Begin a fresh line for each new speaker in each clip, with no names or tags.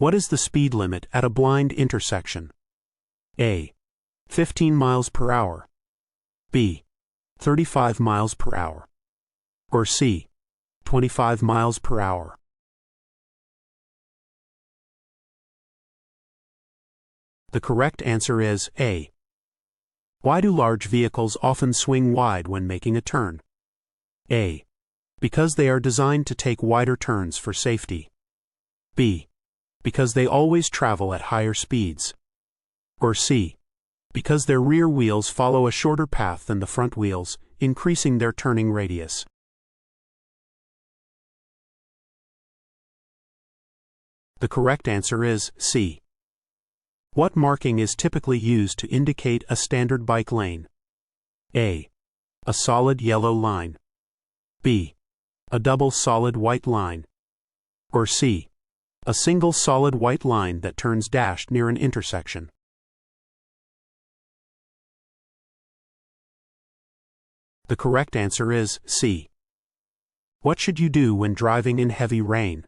What is the speed limit at a blind intersection? A. 15 miles per hour. B. 35 miles per hour. Or C. 25 miles per hour. The correct answer is A. Why do large vehicles often swing wide when making a turn? A. Because they are designed to take wider turns for safety. B. Because they always travel at higher speeds. Or C. Because their rear wheels follow a shorter path than the front wheels, increasing their turning radius. The correct answer is C. What marking is typically used to indicate a standard bike lane? A. A solid yellow line. B. A double solid white line. Or C. A single solid white line that turns dashed near an intersection. The correct answer is C. What should you do when driving in heavy rain?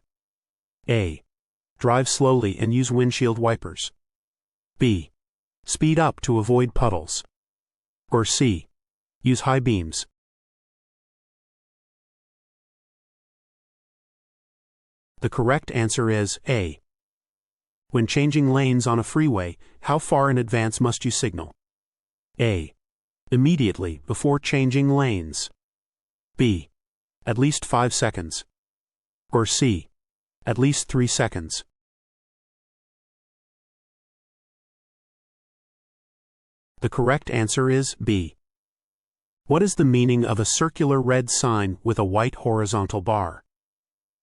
A. Drive slowly and use windshield wipers. B. Speed up to avoid puddles. Or C. Use high beams. The correct answer is A. When changing lanes on a freeway, how far in advance must you signal? A. Immediately before changing lanes. B. At least 5 seconds. Or C. At least 3 seconds. The correct answer is B. What is the meaning of a circular red sign with a white horizontal bar?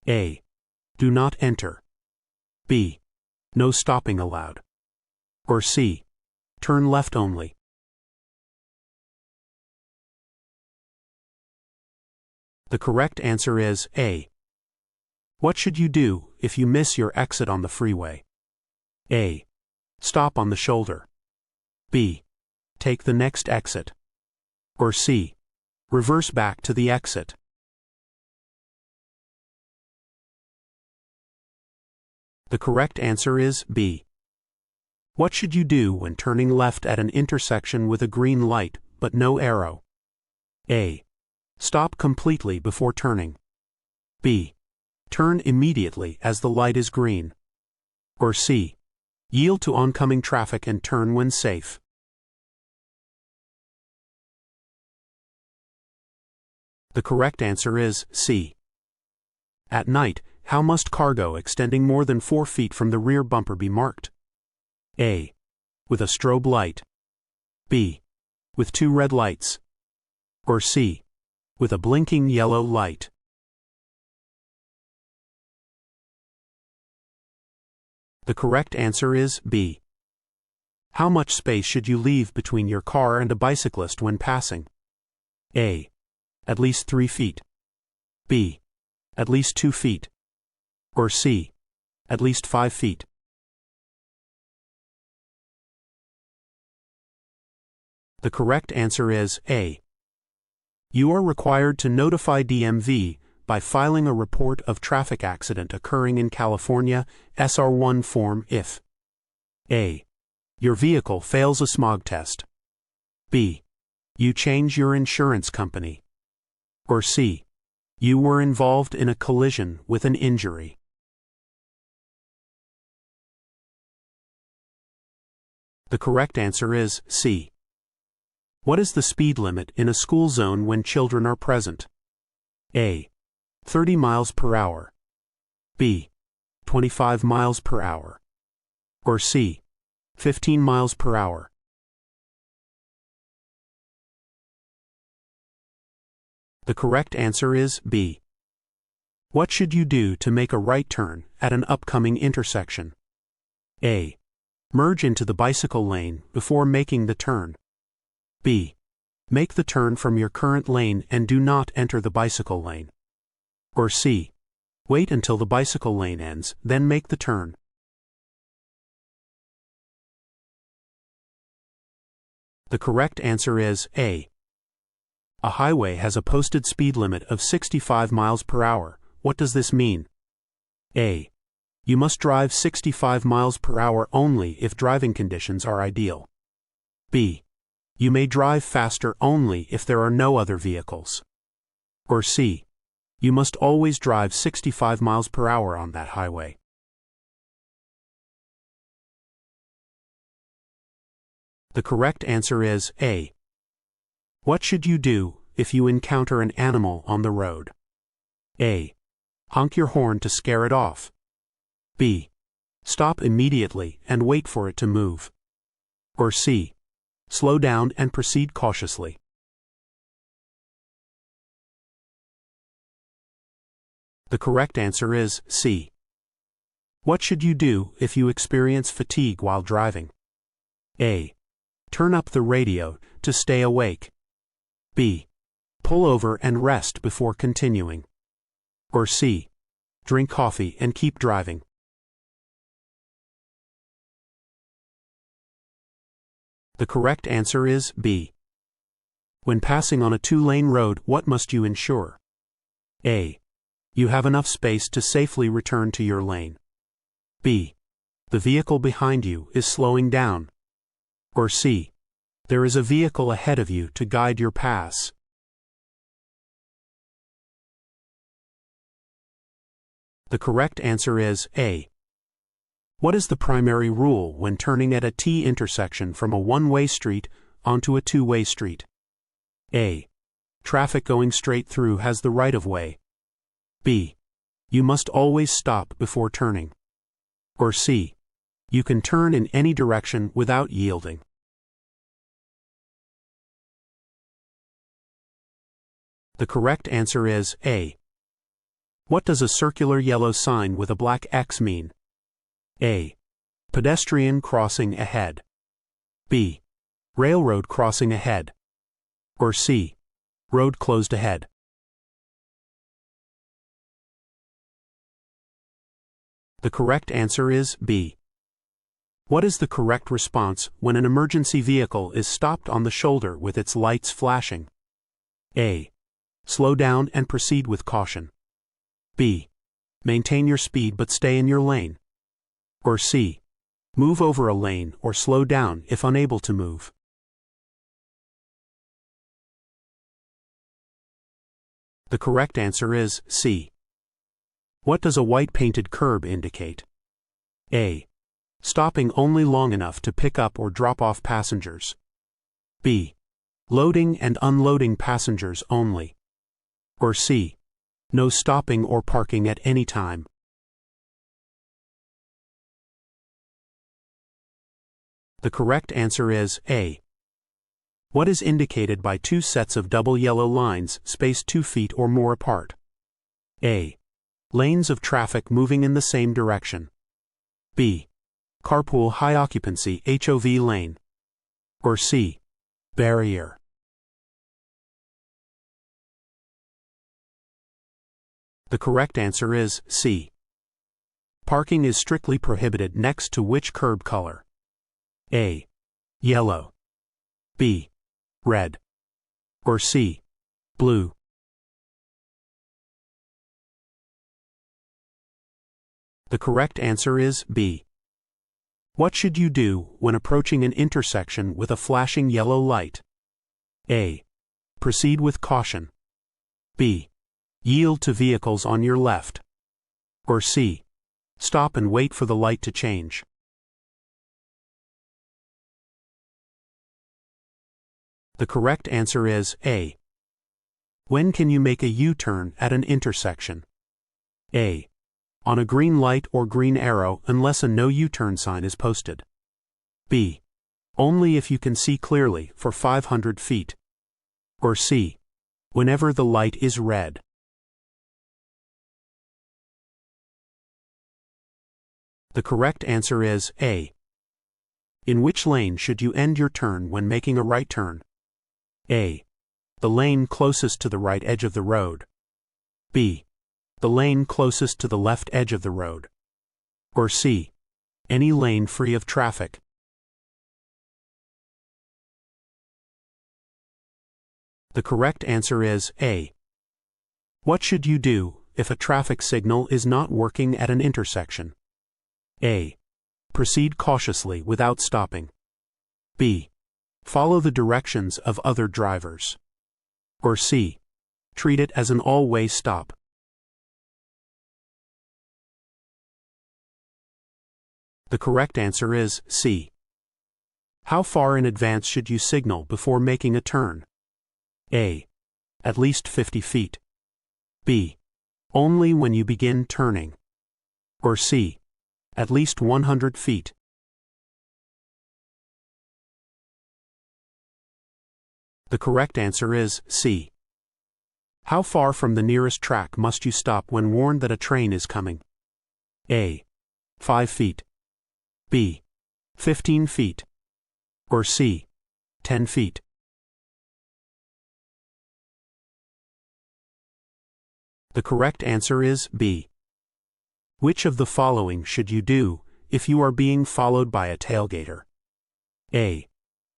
A. Do not enter. B. No stopping allowed. Or C. Turn left only. The correct answer is A. What should you do if you miss your exit on the freeway? A. Stop on the shoulder. B. Take the next exit. Or C. Reverse back to the exit. The correct answer is B. What should you do when turning left at an intersection with a green light but no arrow? A. Stop completely before turning. B. Turn immediately as the light is green. Or C. Yield to oncoming traffic and turn when safe. The correct answer is C. At night, how must cargo extending more than 4 feet from the rear bumper be marked? A. With a strobe light. B. With 2 red lights. Or C. With a blinking yellow light. The correct answer is B. How much space should you leave between your car and a bicyclist when passing? A. At least 3 feet. B. At least 2 feet. Or C. At least 5 feet. The correct answer is A. You are required to notify DMV by filing a report of traffic accident occurring in California SR1 form if A. Your vehicle fails a smog test. B. You change your insurance company. Or C. You were involved in a collision with an injury. The correct answer is C. What is the speed limit in a school zone when children are present? A. 30 miles per hour. B. 25 miles per hour. Or C. 15 miles per hour. The correct answer is B. What should you do to make a right turn at an upcoming intersection? A. Merge into the bicycle lane before making the turn. B. Make the turn from your current lane and do not enter the bicycle lane. Or C. Wait until the bicycle lane ends, then make the turn. The correct answer is A. A highway has a posted speed limit of 65 miles per hour. What does this mean? A. You must drive 65 miles per hour only if driving conditions are ideal. B. You may drive faster only if there are no other vehicles. Or C. You must always drive 65 miles per hour on that highway. The correct answer is A. What should you do if you encounter an animal on the road? A. Honk your horn to scare it off. B. Stop immediately and wait for it to move. Or C. Slow down and proceed cautiously. The correct answer is C. What should you do if you experience fatigue while driving? A. Turn up the radio to stay awake. B. Pull over and rest before continuing. Or C. Drink coffee and keep driving. The correct answer is B. When passing on a two-lane road, what must you ensure? A. You have enough space to safely return to your lane. B. The vehicle behind you is slowing down. Or C. There is a vehicle ahead of you to guide your pass. The correct answer is A. What is the primary rule when turning at a T intersection from a one-way street onto a two-way street? A. Traffic going straight through has the right-of-way. B. You must always stop before turning. Or C. You can turn in any direction without yielding. The correct answer is A. What does a circular yellow sign with a black X mean? A. Pedestrian crossing ahead. B. Railroad crossing ahead. Or C. Road closed ahead. The correct answer is B. What is the correct response when an emergency vehicle is stopped on the shoulder with its lights flashing? A. Slow down and proceed with caution. B. Maintain your speed but stay in your lane. Or C. Move over a lane or slow down if unable to move. The correct answer is C. What does a white painted curb indicate? A. Stopping only long enough to pick up or drop off passengers. B. Loading and unloading passengers only. Or C. No stopping or parking at any time. The correct answer is A. What is indicated by two sets of double yellow lines spaced 2 feet or more apart? A. Lanes of traffic moving in the same direction. B. Carpool high occupancy HOV lane. Or C. Barrier. The correct answer is C. Parking is strictly prohibited next to which curb color? A. Yellow. B. Red. Or C. Blue. The correct answer is B. What should you do when approaching an intersection with a flashing yellow light? A. Proceed with caution. B. Yield to vehicles on your left. Or C. Stop and wait for the light to change. The correct answer is A. When can you make a U-turn at an intersection? A. On a green light or green arrow unless a no U-turn sign is posted. B. Only if you can see clearly for 500 feet. Or C. Whenever the light is red. The correct answer is A. In which lane should you end your turn when making a right turn? A. The lane closest to the right edge of the road. B. The lane closest to the left edge of the road. Or C. Any lane free of traffic. The correct answer is A. What should you do if a traffic signal is not working at an intersection? A. Proceed cautiously without stopping. B. Follow the directions of other drivers. Or C. Treat it as an all-way stop. The correct answer is C. How far in advance should you signal before making a turn? A. At least 50 feet. B. Only when you begin turning. Or C. At least 100 feet. The correct answer is C. How far from the nearest track must you stop when warned that a train is coming? A. 5 feet. B. 15 feet. Or C. 10 feet. The correct answer is B. Which of the following should you do if you are being followed by a tailgater? A.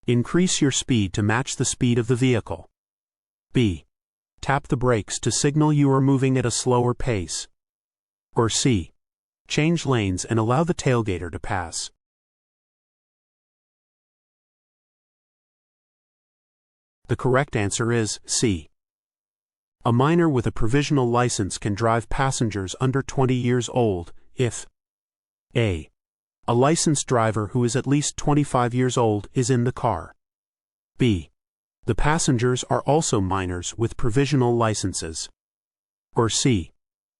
Increase your speed to match the speed of the vehicle. B. Tap the brakes to signal you are moving at a slower pace. Or C. Change lanes and allow the tailgater to pass. The correct answer is C. A minor with a provisional license can drive passengers under 20 years old if A. A licensed driver who is at least 25 years old is in the car. B. The passengers are also minors with provisional licenses. Or C.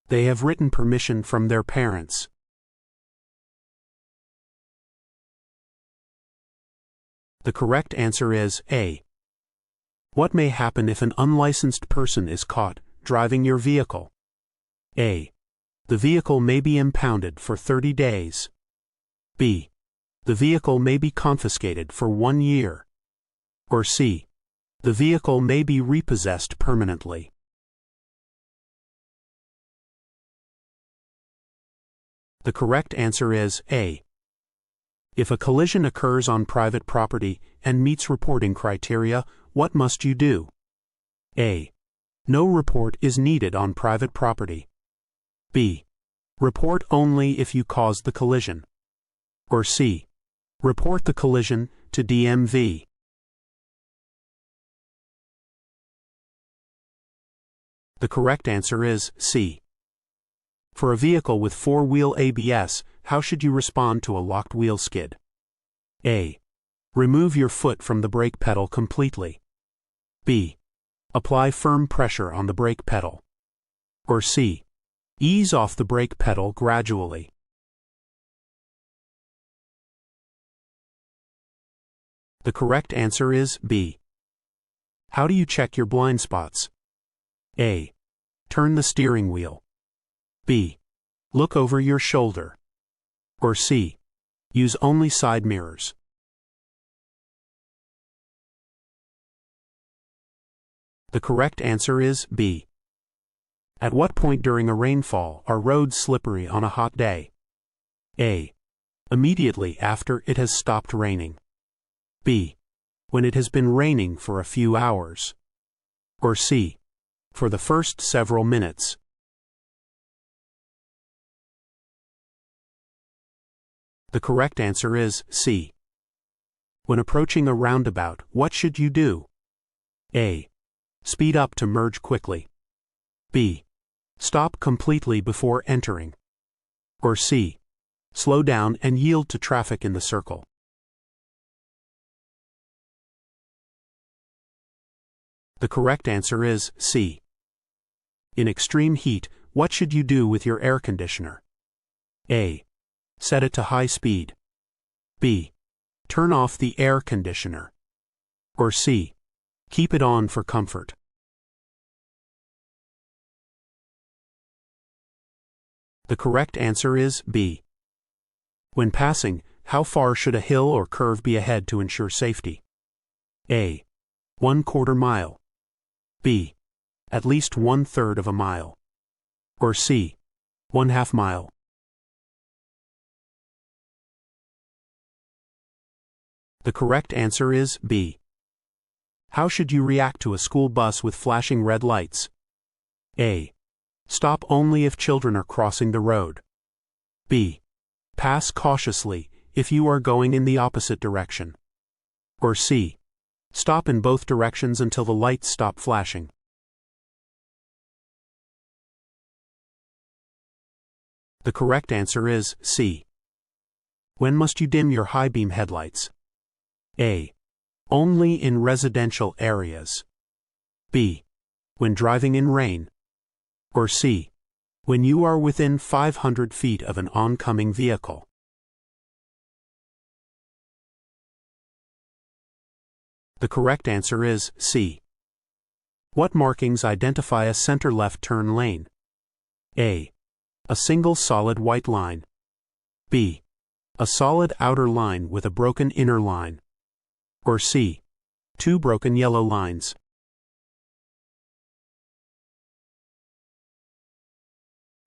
They have written permission from their parents. The correct answer is A. What may happen if an unlicensed person is caught driving your vehicle? A. The vehicle may be impounded for 30 days. B. The vehicle may be confiscated for 1 year. Or C. The vehicle may be repossessed permanently. The correct answer is A. If a collision occurs on private property and meets reporting criteria, what must you do? A. No report is needed on private property. B. Report only if you caused the collision. Or C. Report the collision to DMV. The correct answer is C. For a vehicle with 4-wheel ABS, how should you respond to a locked wheel skid? A. Remove your foot from the brake pedal completely. B. Apply firm pressure on the brake pedal. Or C. Ease off the brake pedal gradually. The correct answer is B. How do you check your blind spots? A. Turn the steering wheel. B. Look over your shoulder. Or C. Use only side mirrors. The correct answer is B. At what point during a rainfall are roads slippery on a hot day? A. Immediately after it has stopped raining. B. When it has been raining for a few hours. Or C. For the first several minutes. The correct answer is C. When approaching a roundabout, what should you do? A. Speed up to merge quickly. B. Stop completely before entering. Or C. Slow down and yield to traffic in the circle. The correct answer is C. In extreme heat, what should you do with your air conditioner? A. Set it to high speed. B. Turn off the air conditioner. Or C. Keep it on for comfort. The correct answer is B. When passing, how far should a hill or curve be ahead to ensure safety? A. 1/4 mile. B. At least 1/3 of a mile. Or C. 1/2 mile. The correct answer is B. How should you react to a school bus with flashing red lights? A. Stop only if children are crossing the road. B. Pass cautiously if you are going in the opposite direction. Or C. Stop in both directions until the lights stop flashing. The correct answer is C. When must you dim your high beam headlights? A. Only in residential areas. B. When driving in rain. Or C. When you are within 500 feet of an oncoming vehicle. The correct answer is C. What markings identify a center-left turn lane? A. A single solid white line. B. A solid outer line with a broken inner line. Or C. Two broken yellow lines.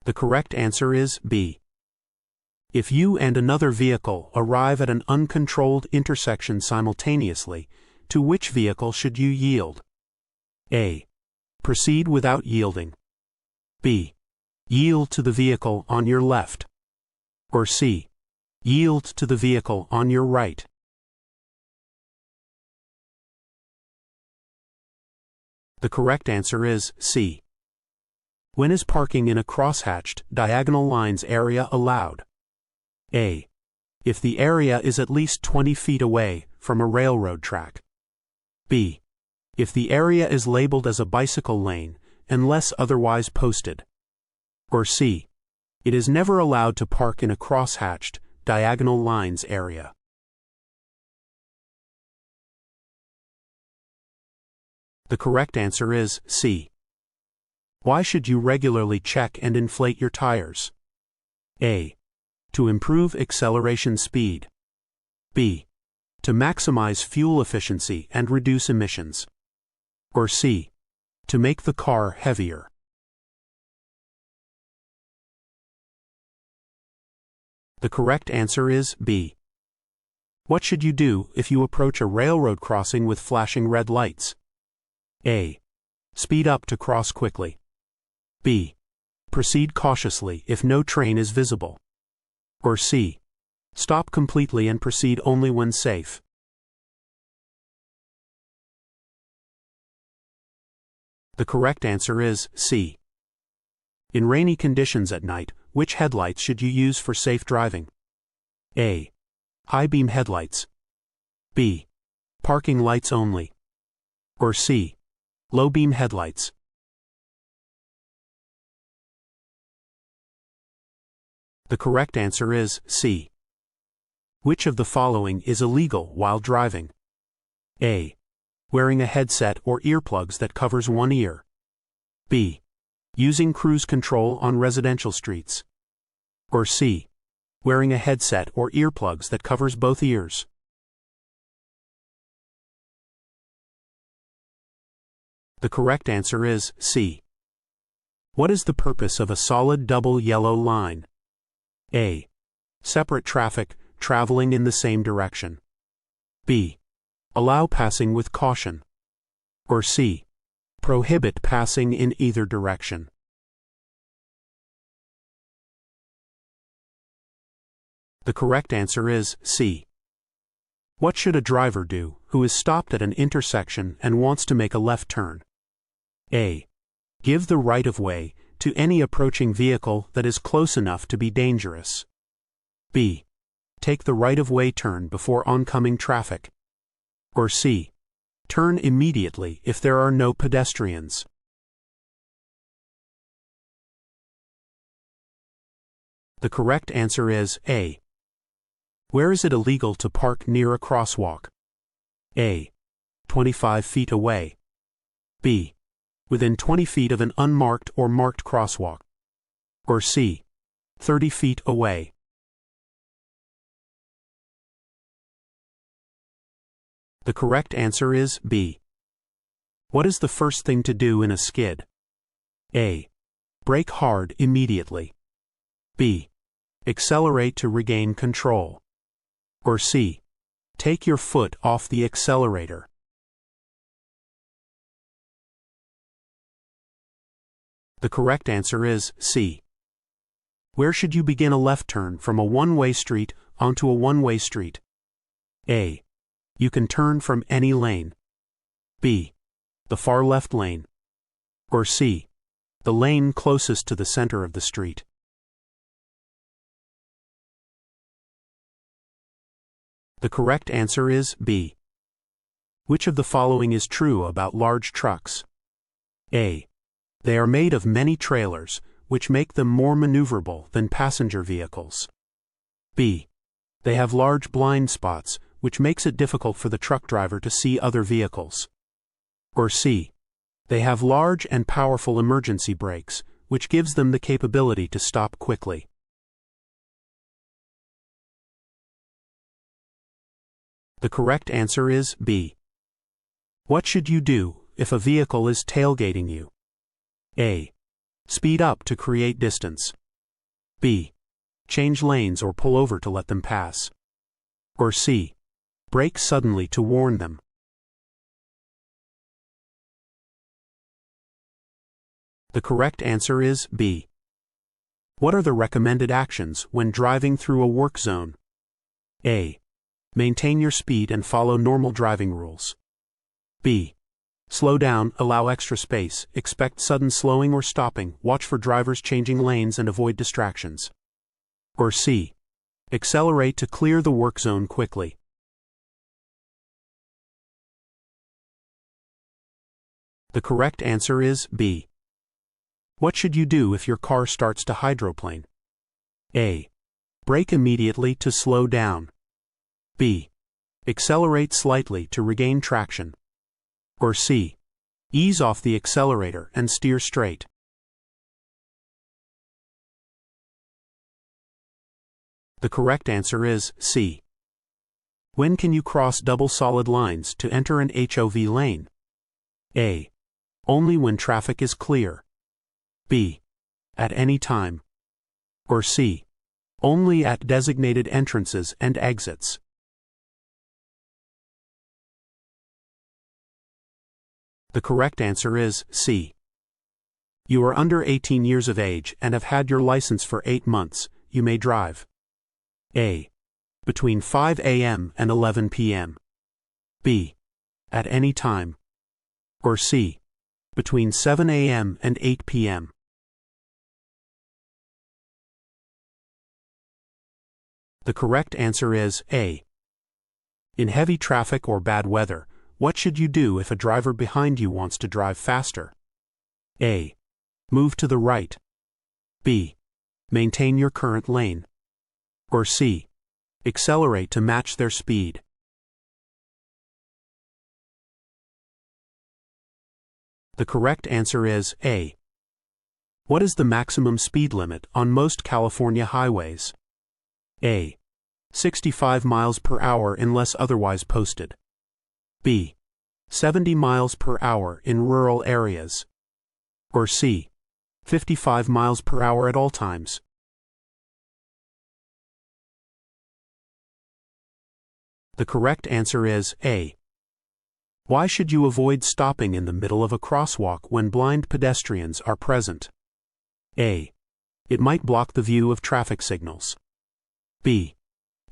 The correct answer is B. If you and another vehicle arrive at an uncontrolled intersection simultaneously, to which vehicle should you yield? A. Proceed without yielding. B. Yield to the vehicle on your left. Or C. Yield to the vehicle on your right. The correct answer is C. When is parking in a crosshatched, diagonal lines area allowed? A. If the area is at least 20 feet away from a railroad track. B. If the area is labeled as a bicycle lane, unless otherwise posted. Or C. It is never allowed to park in a crosshatched, diagonal lines area. The correct answer is C. Why should you regularly check and inflate your tires? A. To improve acceleration speed. B. To maximize fuel efficiency and reduce emissions. Or C. To make the car heavier. The correct answer is B. What should you do if you approach a railroad crossing with flashing red lights? A. Speed up to cross quickly. B. Proceed cautiously if no train is visible. Or C. Stop completely and proceed only when safe. The correct answer is C. In rainy conditions at night, which headlights should you use for safe driving? A. High beam headlights. B. Parking lights only. Or C. Low beam headlights. The correct answer is C. Which of the following is illegal while driving? A. Wearing a headset or earplugs that covers one ear. B. Using cruise control on residential streets. Or C. Wearing a headset or earplugs that covers both ears. The correct answer is C. What is the purpose of a solid double yellow line? A. Separate traffic traveling in the same direction. B. Allow passing with caution. Or C. Prohibit passing in either direction. The correct answer is C. What should a driver do who is stopped at an intersection and wants to make a left turn? A. Give the right-of-way to any approaching vehicle that is close enough to be dangerous. B. Take the right-of-way turn before oncoming traffic. Or C. Turn immediately if there are no pedestrians. The correct answer is A. Where is it illegal to park near a crosswalk? A. 25 feet away. B. Within 20 feet of an unmarked or marked crosswalk. Or C. 30 feet away. The correct answer is B. What is the first thing to do in a skid? A. Brake hard immediately. B. Accelerate to regain control. Or C. Take your foot off the accelerator. The correct answer is C. Where should you begin a left turn from a one-way street onto a one-way street? A. You can turn from any lane. B. The far left lane. Or C. The lane closest to the center of the street. The correct answer is B. Which of the following is true about large trucks? A. They are made of many trailers, which make them more maneuverable than passenger vehicles. B. They have large blind spots, which makes it difficult for the truck driver to see other vehicles. Or C. They have large and powerful emergency brakes, which gives them the capability to stop quickly. The correct answer is B. What should you do if a vehicle is tailgating you? A. Speed up to create distance. B. Change lanes or pull over to let them pass. Or C. Brake suddenly to warn them. The correct answer is B. What are the recommended actions when driving through a work zone? A. Maintain your speed and follow normal driving rules. B. Slow down, allow extra space, expect sudden slowing or stopping, watch for drivers changing lanes and avoid distractions. Or C. Accelerate to clear the work zone quickly. The correct answer is B. What should you do if your car starts to hydroplane? A. Brake immediately to slow down. B. Accelerate slightly to regain traction. Or C. Ease off the accelerator and steer straight. The correct answer is C. When can you cross double solid lines to enter an HOV lane? A. Only when traffic is clear. B. At any time. Or C. Only at designated entrances and exits. The correct answer is C. You are under 18 years of age and have had your license for 8 months. You may drive. A. Between 5 a.m. and 11 p.m. B. At any time. Or C. Between 7 a.m. and 8 p.m. The correct answer is A. In heavy traffic or bad weather, what should you do if a driver behind you wants to drive faster? A. Move to the right. B. Maintain your current lane. Or C. Accelerate to match their speed. The correct answer is A. What is the maximum speed limit on most California highways? A. 65 miles per hour unless otherwise posted. B. 70 miles per hour in rural areas. Or C. 55 miles per hour at all times. The correct answer is A. Why should you avoid stopping in the middle of a crosswalk when blind pedestrians are present? A. It might block the view of traffic signals. B.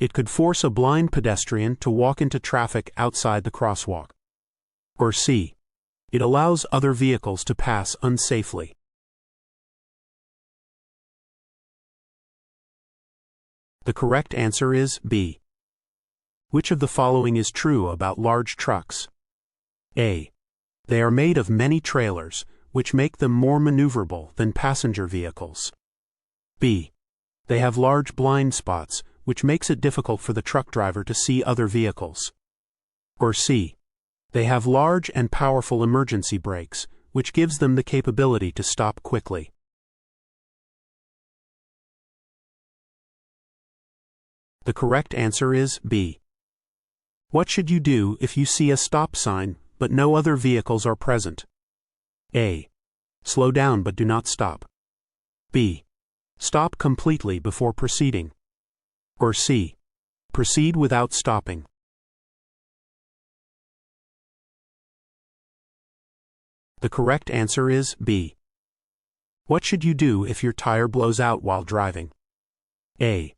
It could force a blind pedestrian to walk into traffic outside the crosswalk. Or C. It allows other vehicles to pass unsafely. The correct answer is B. Which of the following is true about large trucks? A. They are made of many trailers, which make them more maneuverable than passenger vehicles. B. They have large blind spots, which makes it difficult for the truck driver to see other vehicles. Or C. They have large and powerful emergency brakes, which gives them the capability to stop quickly. The correct answer is B. What should you do if you see a stop sign, but no other vehicles are present? A. Slow down but do not stop. B. Stop completely before proceeding. Or C. Proceed without stopping. The correct answer is B. What should you do if your tire blows out while driving? A.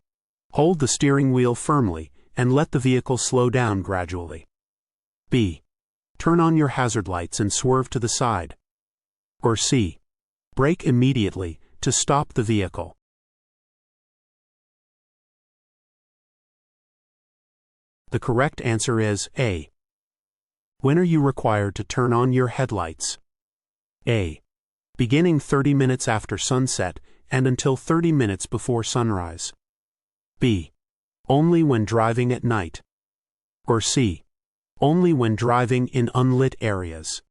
Hold the steering wheel firmly and let the vehicle slow down gradually. B. Turn on your hazard lights and swerve to the side. Or C. Brake immediately to stop the vehicle. The correct answer is A. When are you required to turn on your headlights? A. Beginning 30 minutes after sunset and until 30 minutes before sunrise. B. Only when driving at night. Or C. Only when driving in unlit areas.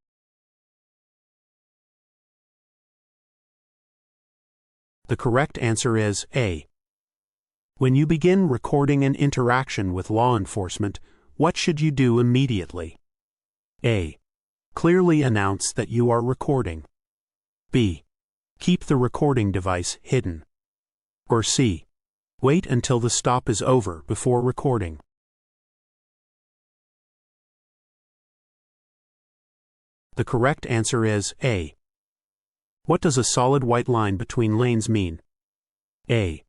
The correct answer is A. When you begin recording an interaction with law enforcement, what should you do immediately? A. Clearly announce that you are recording. B. Keep the recording device hidden. Or C. Wait until the stop is over before recording. The correct answer is A. What does a solid white line between lanes mean? A.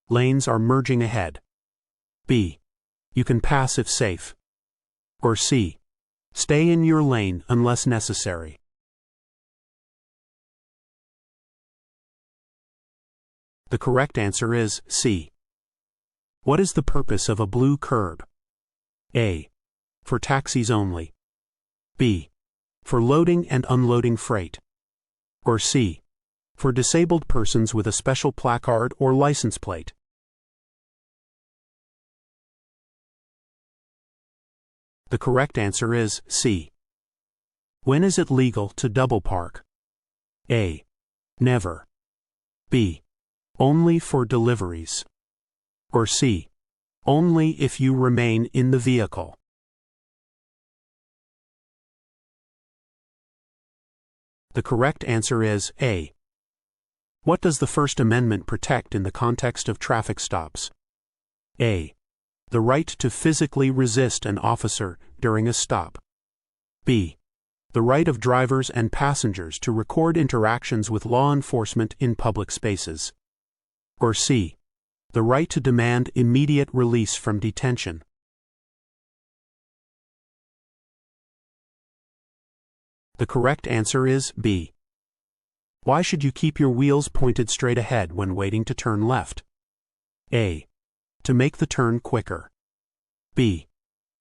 Lanes are merging ahead. B. You can pass if safe. Or C. Stay in your lane unless necessary. The correct answer is C. What is the purpose of a blue curb? A. For taxis only. B. For loading and unloading freight. Or C. For disabled persons with a special placard or license plate. The correct answer is C. When is it legal to double park? A. Never. B. Only for deliveries. Or C. Only if you remain in the vehicle. The correct answer is A. What does the First Amendment protect in the context of traffic stops? A. The right to physically resist an officer during a stop. B. The right of drivers and passengers to record interactions with law enforcement in public spaces. Or C. The right to demand immediate release from detention. The correct answer is B. Why should you keep your wheels pointed straight ahead when waiting to turn left? A. To make the turn quicker. B.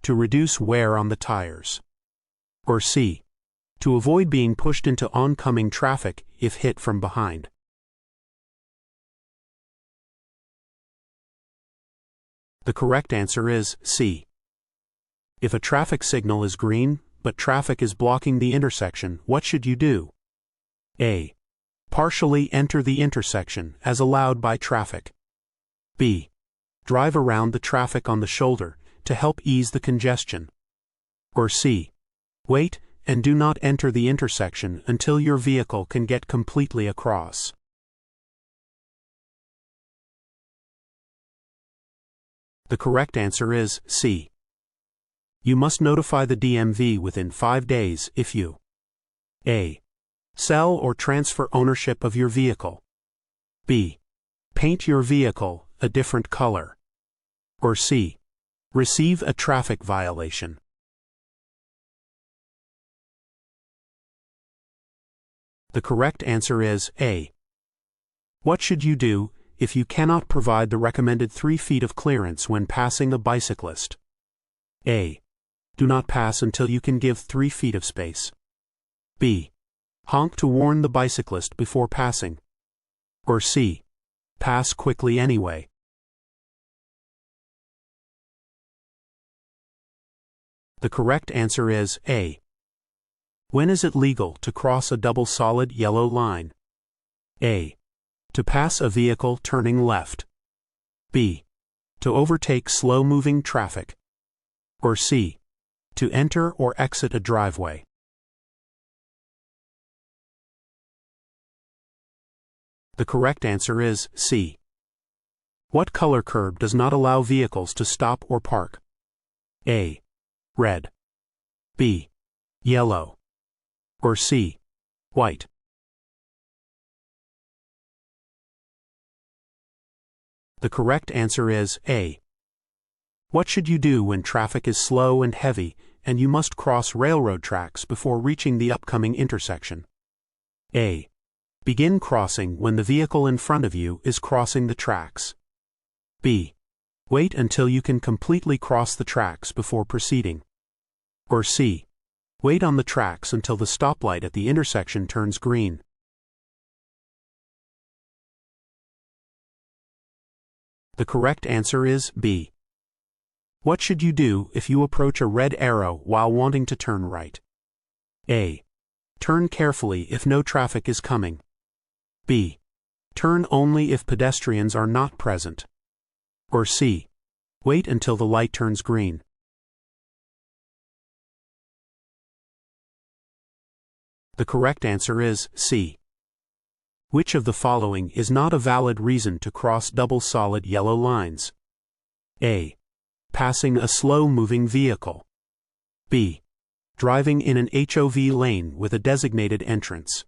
To reduce wear on the tires. Or C. To avoid being pushed into oncoming traffic if hit from behind. The correct answer is C. If a traffic signal is green, but traffic is blocking the intersection, what should you do? A. Partially enter the intersection as allowed by traffic. B. Drive around the traffic on the shoulder to help ease the congestion. Or C. Wait and do not enter the intersection until your vehicle can get completely across. The correct answer is C. You must notify the DMV within 5 days if you A. Sell or transfer ownership of your vehicle. B. Paint your vehicle a different color. Or C. Receive a traffic violation. The correct answer is A. What should you do if you cannot provide the recommended 3 feet of clearance when passing a bicyclist? A. Do not pass until you can give 3 feet of space. B. Honk to warn the bicyclist before passing. Or C. Pass quickly anyway. The correct answer is A. When is it legal to cross a double solid yellow line? A. To pass a vehicle turning left. B. To overtake slow-moving traffic. Or C. To enter or exit a driveway. The correct answer is C. What color curb does not allow vehicles to stop or park? A. Red. B. Yellow. Or C. White. The correct answer is A. What should you do when traffic is slow and heavy and you must cross railroad tracks before reaching the upcoming intersection? A. Begin crossing when the vehicle in front of you is crossing the tracks. B. Wait until you can completely cross the tracks before proceeding. Or C. Wait on the tracks until the stoplight at the intersection turns green. The correct answer is B. What should you do if you approach a red arrow while wanting to turn right? A. Turn carefully if no traffic is coming. B. Turn only if pedestrians are not present. Or C. Wait until the light turns green. The correct answer is C. Which of the following is not a valid reason to cross double solid yellow lines? A. Passing a slow-moving vehicle. B. Driving in an HOV lane with a designated entrance.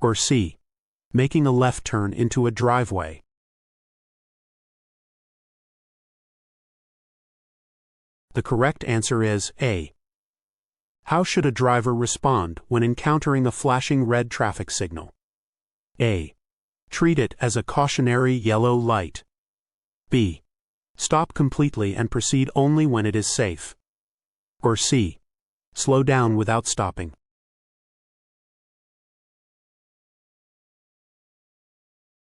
Or C. Making a left turn into a driveway. The correct answer is A. How should a driver respond when encountering a flashing red traffic signal? A. Treat it as a cautionary yellow light. B. Stop completely and proceed only when it is safe. Or C. Slow down without stopping.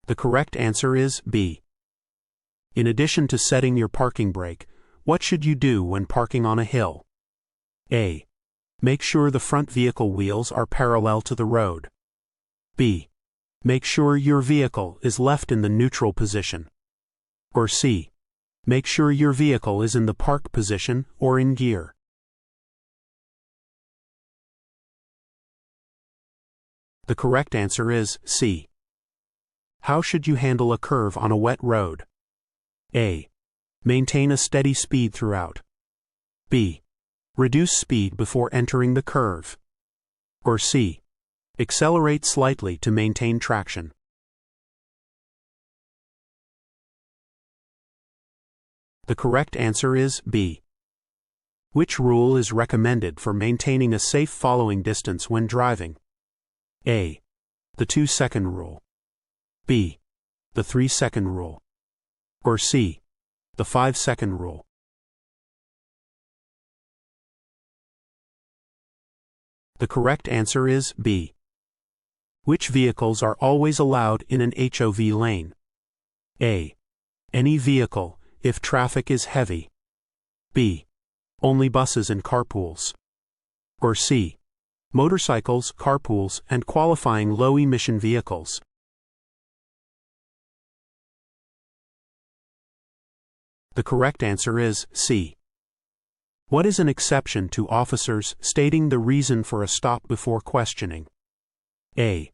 The correct answer is B. In addition to setting your parking brake, what should you do when parking on a hill? A. Make sure the front vehicle wheels are parallel to the road. B. Make sure your vehicle is left in the neutral position. Or C. Make sure your vehicle is in the park position or in gear. The correct answer is C. How should you handle a curve on a wet road? A. Maintain a steady speed throughout. B. Reduce speed before entering the curve. Or C. Accelerate slightly to maintain traction. The correct answer is B. Which rule is recommended for maintaining a safe following distance when driving? A. The 2-second rule. B. The 3-second rule. Or C. The 5-second rule. The correct answer is B. Which vehicles are always allowed in an HOV lane? A. Any vehicle, if traffic is heavy. B. Only buses and carpools. Or C. Motorcycles, carpools, and qualifying low-emission vehicles. The correct answer is C. What is an exception to officers stating the reason for a stop before questioning? A.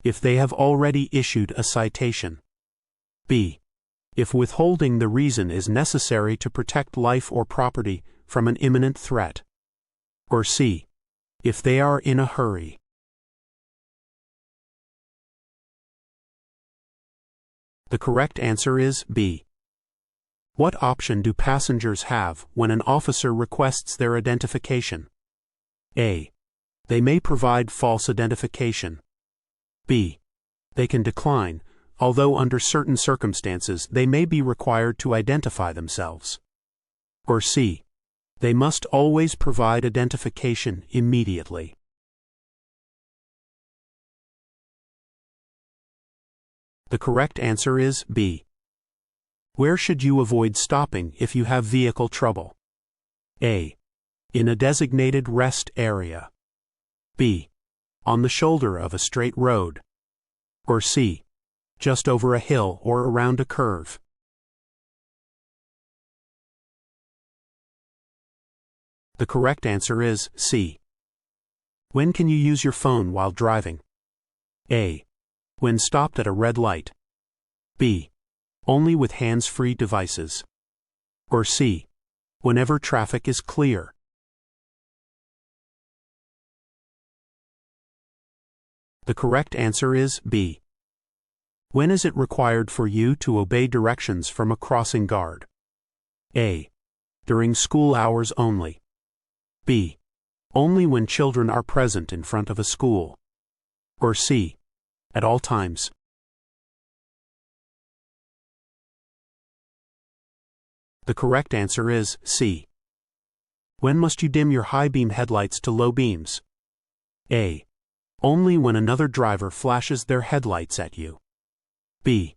If they have already issued a citation. B. If withholding the reason is necessary to protect life or property from an imminent threat. Or C. If they are in a hurry. The correct answer is B. What option do passengers have when an officer requests their identification? A. They may provide false identification. B. They can decline, although under certain circumstances they may be required to identify themselves. Or C. They must always provide identification immediately. The correct answer is B. Where should you avoid stopping if you have vehicle trouble? A. In a designated rest area. B. On the shoulder of a straight road. Or C. Just over a hill or around a curve. The correct answer is C. When can you use your phone while driving? A. When stopped at a red light. B. Only with hands-free devices. Or C. Whenever traffic is clear. The correct answer is B. When is it required for you to obey directions from a crossing guard? A. During school hours only. B. Only when children are present in front of a school. Or C. At all times. The correct answer is C. When must you dim your high beam headlights to low beams? A. Only when another driver flashes their headlights at you. B.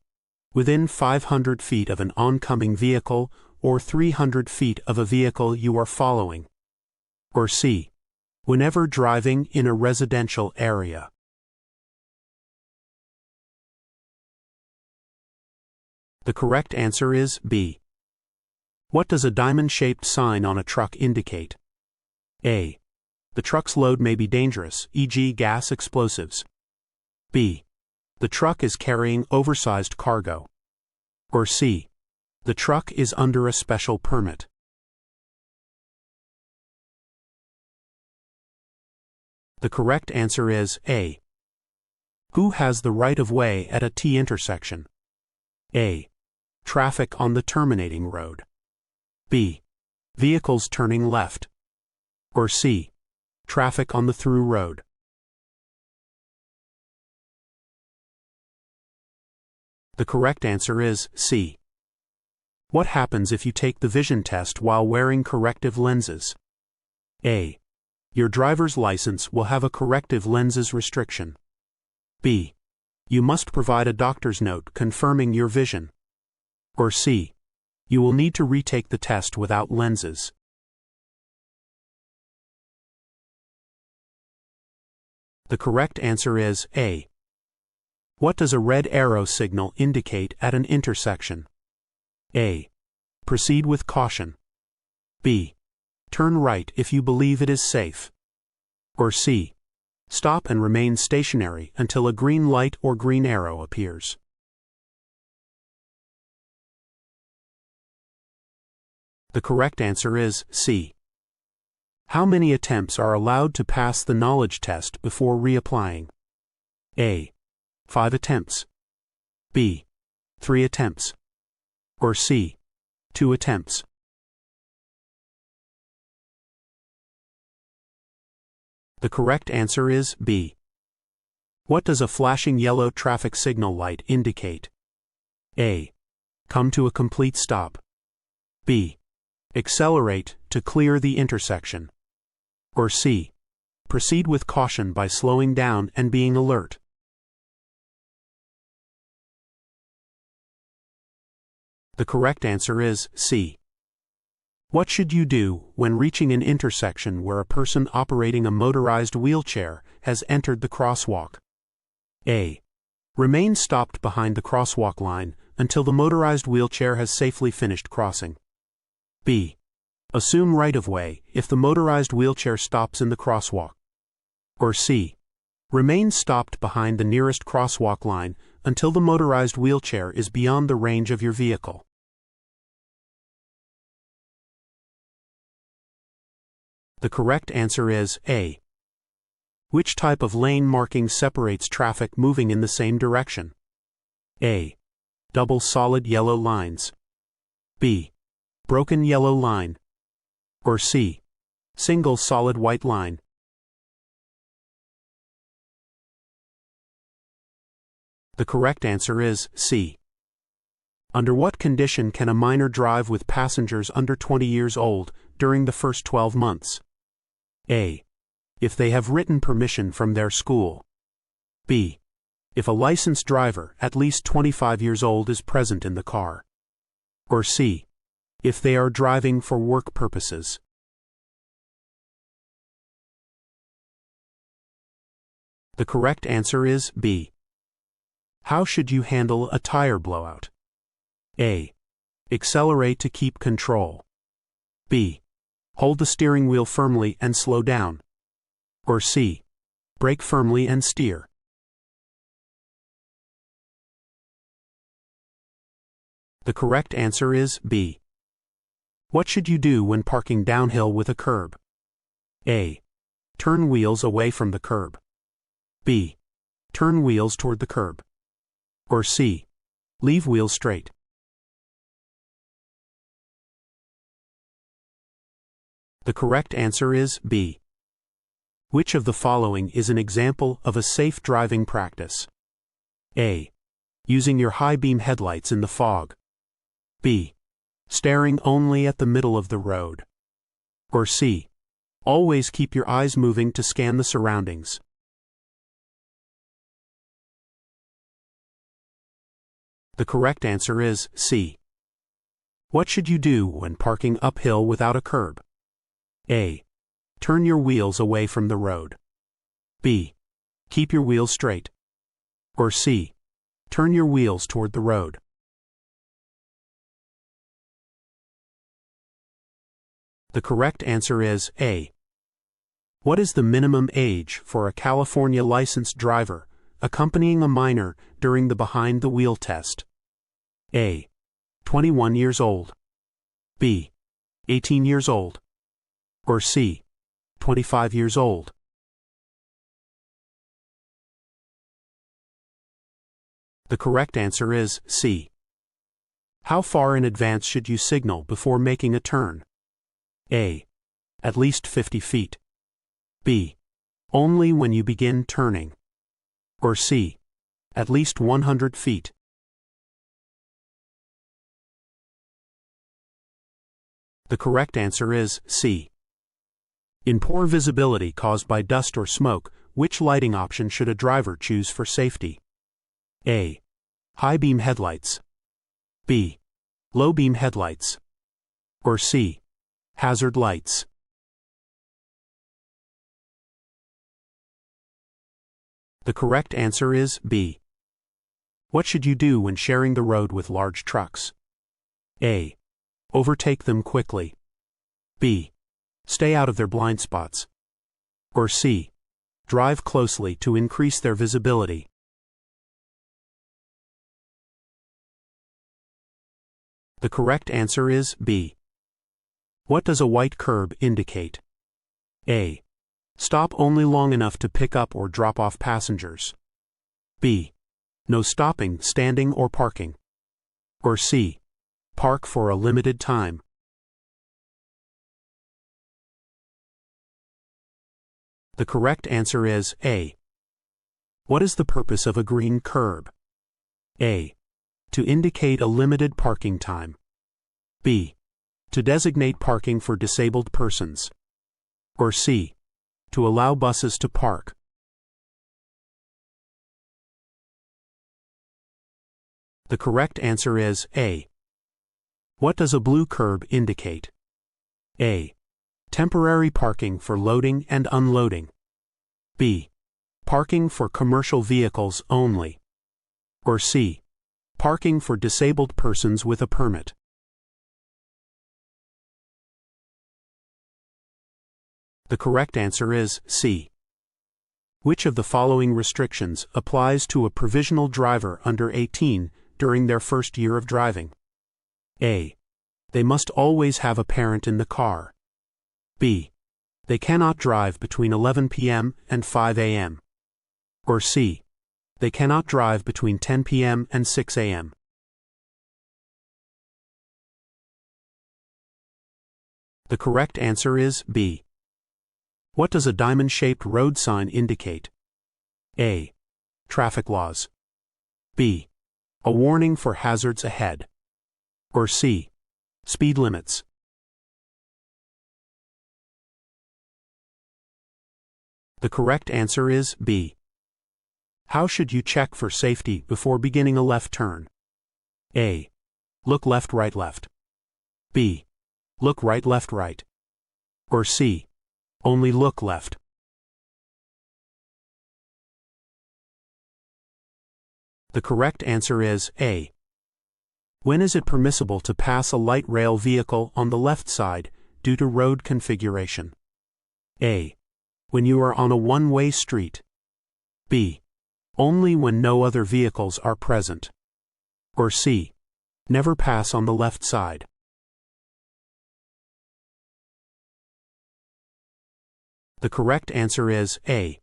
Within 500 feet of an oncoming vehicle or 300 feet of a vehicle you are following. Or C. Whenever driving in a residential area. The correct answer is B. What does a diamond-shaped sign on a truck indicate? A. The truck's load may be dangerous, e.g. gas explosives. B. The truck is carrying oversized cargo. Or C. The truck is under a special permit. The correct answer is A. Who has the right-of-way at a T intersection? A. Traffic on the terminating road. B. Vehicles turning left. Or C. Traffic on the through road. The correct answer is C. What happens if you take the vision test while wearing corrective lenses? A. Your driver's license will have a corrective lenses restriction. B. You must provide a doctor's note confirming your vision. Or C. You will need to retake the test without lenses. The correct answer is A. What does a red arrow signal indicate at an intersection? A. Proceed with caution. B. Turn right if you believe it is safe. Or C. Stop and remain stationary until a green light or green arrow appears. The correct answer is C. How many attempts are allowed to pass the knowledge test before reapplying? A. 5 attempts. B. 3 attempts. Or C. 2 attempts. The correct answer is B. What does a flashing yellow traffic signal light indicate? A. Come to a complete stop. B. Accelerate to clear the intersection. Or C. Proceed with caution by slowing down and being alert. The correct answer is C. What should you do when reaching an intersection where a person operating a motorized wheelchair has entered the crosswalk? A. Remain stopped behind the crosswalk line until the motorized wheelchair has safely finished crossing. B. Assume right-of-way if the motorized wheelchair stops in the crosswalk. Or C. Remain stopped behind the nearest crosswalk line until the motorized wheelchair is beyond the range of your vehicle. The correct answer is A. Which type of lane marking separates traffic moving in the same direction? A. Double solid yellow lines. B. Broken yellow line. Or C. Single solid white line. The correct answer is C. Under what condition can a minor drive with passengers under 20 years old during the first 12 months? A. If they have written permission from their school. B. If a licensed driver at least 25 years old is present in the car. Or C. If they are driving for work purposes. The correct answer is B. How should you handle a tire blowout? A. Accelerate to keep control. B. Hold the steering wheel firmly and slow down. Or C. Brake firmly and steer. The correct answer is B. What should you do when parking downhill with a curb? A. Turn wheels away from the curb. B. Turn wheels toward the curb. Or C. Leave wheel straight. The correct answer is B. Which of the following is an example of a safe driving practice? A. Using your high beam headlights in the fog. B. Staring only at the middle of the road. Or C. Always keep your eyes moving to scan the surroundings. The correct answer is C. What should you do when parking uphill without a curb? A. Turn your wheels away from the road. B. Keep your wheels straight. Or C. Turn your wheels toward the road. The correct answer is A. What is the minimum age for a California licensed driver accompanying a minor during the behind-the-wheel test? A. 21 years old. B. 18 years old. Or C. 25 years old. The correct answer is C. How far in advance should you signal before making a turn? A. At least 50 feet. B. Only when you begin turning. Or C. At least 100 feet. The correct answer is C. In poor visibility caused by dust or smoke, which lighting option should a driver choose for safety? A. High beam headlights. B. Low beam headlights. Or C. Hazard lights. The correct answer is B. What should you do when sharing the road with large trucks? A. Overtake them quickly. B. Stay out of their blind spots. Or C. Drive closely to increase their visibility. The correct answer is B. What does a white curb indicate? A. Stop only long enough to pick up or drop off passengers. B. No stopping, standing, or parking. Or C. Park for a limited time. The correct answer is A. What is the purpose of a green curb? A. To indicate a limited parking time. B. To designate parking for disabled persons. Or C. To allow buses to park. The correct answer is A. What does a blue curb indicate? A. Temporary parking for loading and unloading. B. Parking for commercial vehicles only. Or C. Parking for disabled persons with a permit. The correct answer is C. Which of the following restrictions applies to a provisional driver under 18 during their first year of driving? A. They must always have a parent in the car. B. They cannot drive between 11 p.m. and 5 a.m. Or C. They cannot drive between 10 p.m. and 6 a.m. The correct answer is B. What does a diamond-shaped road sign indicate? A. Traffic laws. B. A warning for hazards ahead. Or C. Speed limits. The correct answer is B. How should you check for safety before beginning a left turn? A. Look left, right, left. B. Look right, left, right. Or C. Only look left. The correct answer is A. When is it permissible to pass a light rail vehicle on the left side due to road configuration? A. When you are on a one-way street. B. Only when no other vehicles are present. Or C. Never pass on the left side. The correct answer is A.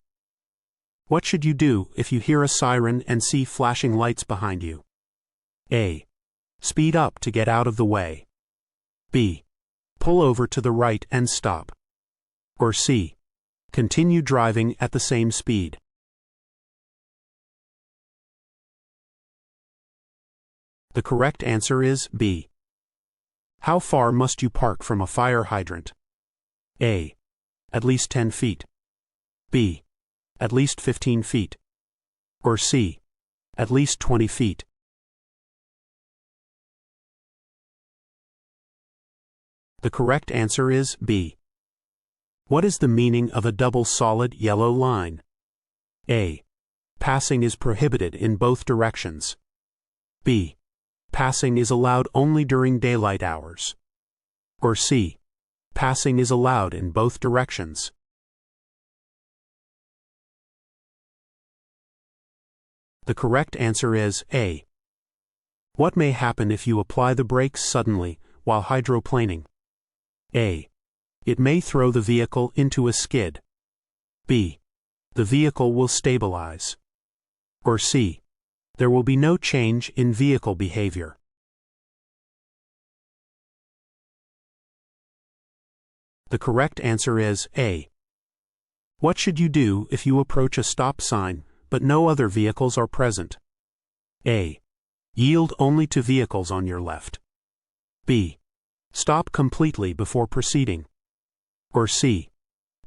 What should you do if you hear a siren and see flashing lights behind you? A. Speed up to get out of the way. B. Pull over to the right and stop. Or C. Continue driving at the same speed. The correct answer is B. How far must you park from a fire hydrant? A. At least 10 feet. B. At least 15 feet. Or C. At least 20 feet. The correct answer is B. What is the meaning of a double solid yellow line? A. Passing is prohibited in both directions. B. Passing is allowed only during daylight hours. Or C. Passing is allowed in both directions. The correct answer is A. What may happen if you apply the brakes suddenly while hydroplaning? A. It may throw the vehicle into a skid. B. The vehicle will stabilize. Or C. There will be no change in vehicle behavior. The correct answer is A. What should you do if you approach a stop sign but no other vehicles are present? A. Yield only to vehicles on your left. B. Stop completely before proceeding. Or C.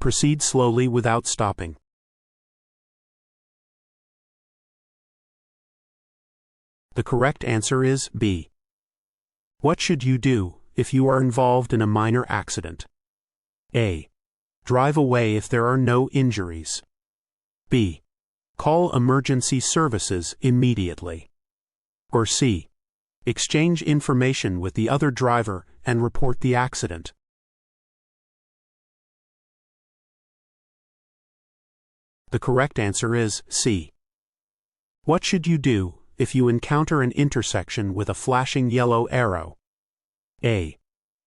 Proceed slowly without stopping. The correct answer is B. What should you do if you are involved in a minor accident? A. Drive away if there are no injuries. B. Call emergency services immediately. Or C. Exchange information with the other driver and report the accident. The correct answer is C. What should you do if you encounter an intersection with a flashing yellow arrow? A.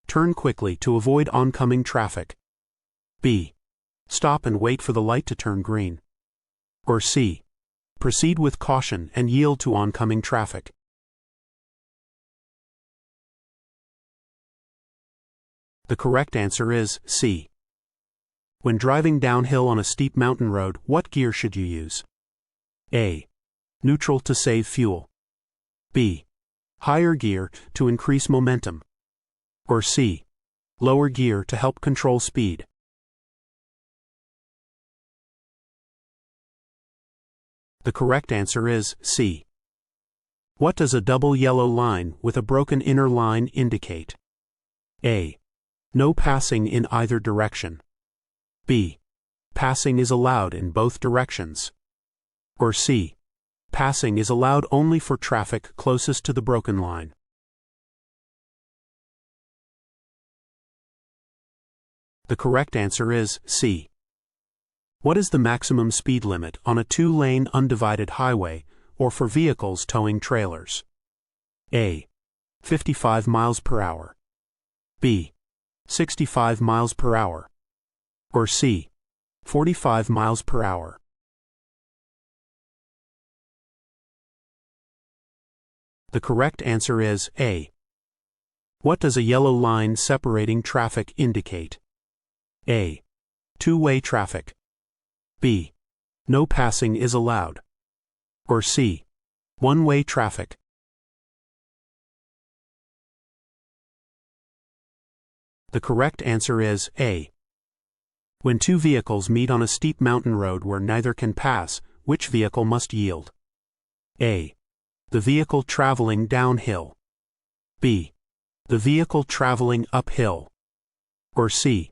Turn quickly to avoid oncoming traffic. B. Stop and wait for the light to turn green. Or C. Proceed with caution and yield to oncoming traffic. The correct answer is C. When driving downhill on a steep mountain road, what gear should you use? A. Neutral to save fuel. B. Higher gear to increase momentum. Or C. Lower gear to help control speed. The correct answer is C. What does a double yellow line with a broken inner line indicate? A. No passing in either direction. B. Passing is allowed in both directions. Or C. Passing is allowed only for traffic closest to the broken line. The correct answer is C. What is the maximum speed limit on a 2-lane undivided highway or for vehicles towing trailers? A. 55 miles per hour. B. 65 miles per hour. Or C. 45 miles per hour. The correct answer is A. What does a yellow line separating traffic indicate? A. Two-way traffic. B. No passing is allowed. Or C. One-way traffic. The correct answer is A. When two vehicles meet on a steep mountain road where neither can pass, which vehicle must yield? A. The vehicle traveling downhill. B. The vehicle traveling uphill. Or C.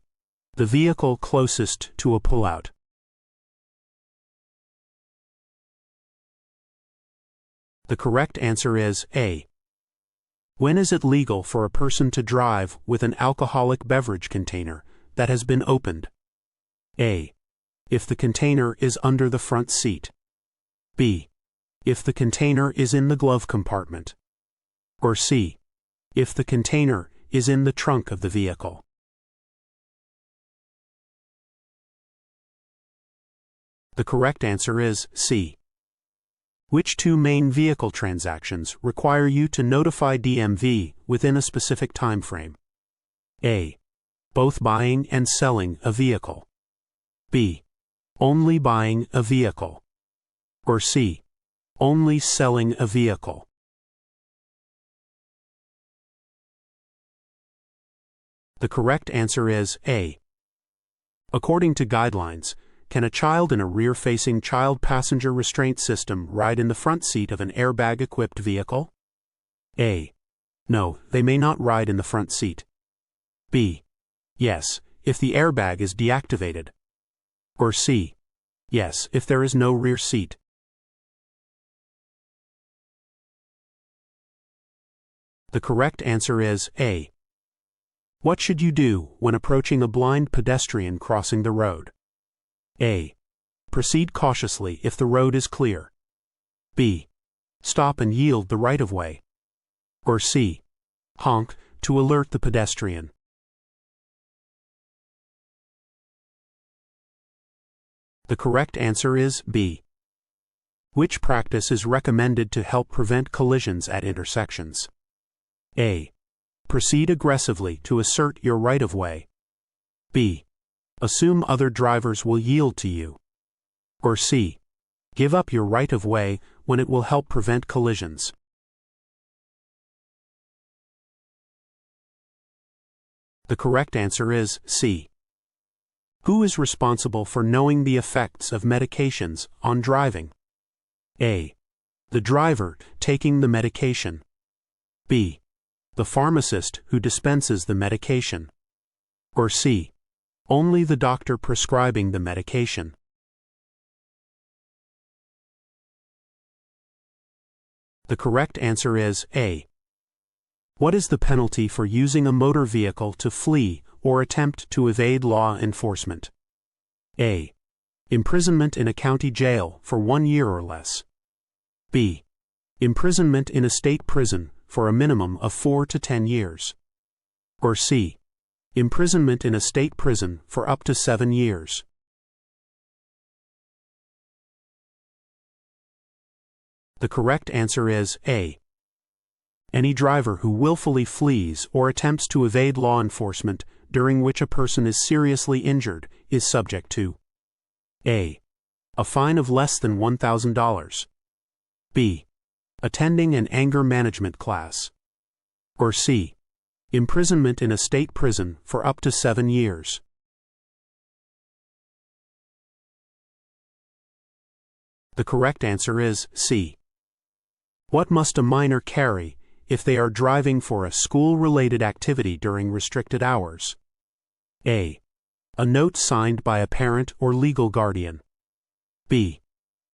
The vehicle closest to a pullout. The correct answer is A. When is it legal for a person to drive with an alcoholic beverage container that has been opened? A. If the container is under the front seat. B. If the container is in the glove compartment. Or C. If the container is in the trunk of the vehicle. The correct answer is C. Which two main vehicle transactions require you to notify DMV within a specific time frame? A. Both buying and selling a vehicle. B. Only buying a vehicle. Or C. Only selling a vehicle. The correct answer is A. According to guidelines, can a child in a rear-facing child passenger restraint system ride in the front seat of an airbag-equipped vehicle? A. No, they may not ride in the front seat. B. Yes, if the airbag is deactivated. Or C. Yes, if there is no rear seat. The correct answer is A. What should you do when approaching a blind pedestrian crossing the road? A. Proceed cautiously if the road is clear. B. Stop and yield the right-of-way. Or C. Honk to alert the pedestrian. The correct answer is B. Which practice is recommended to help prevent collisions at intersections? A. Proceed aggressively to assert your right-of-way. B. Assume other drivers will yield to you. Or C. Give up your right-of-way when it will help prevent collisions. The correct answer is C. Who is responsible for knowing the effects of medications on driving? A. The driver taking the medication. B. The pharmacist who dispenses the medication. Or C. Only the doctor prescribing the medication. The correct answer is A. What is the penalty for using a motor vehicle to flee or attempt to evade law enforcement? A. Imprisonment in a county jail for 1 year or less. B. Imprisonment in a state prison for a minimum of 4 to 10 years. Or C. Imprisonment in a state prison for up to 7 years. The correct answer is A. Any driver who willfully flees or attempts to evade law enforcement during which a person is seriously injured is subject to A. A fine of less than $1,000. B. Attending an anger management class. Or C. Imprisonment in a state prison for up to 7 years. The correct answer is C. What must a minor carry if they are driving for a school-related activity during restricted hours? A. A note signed by a parent or legal guardian. B.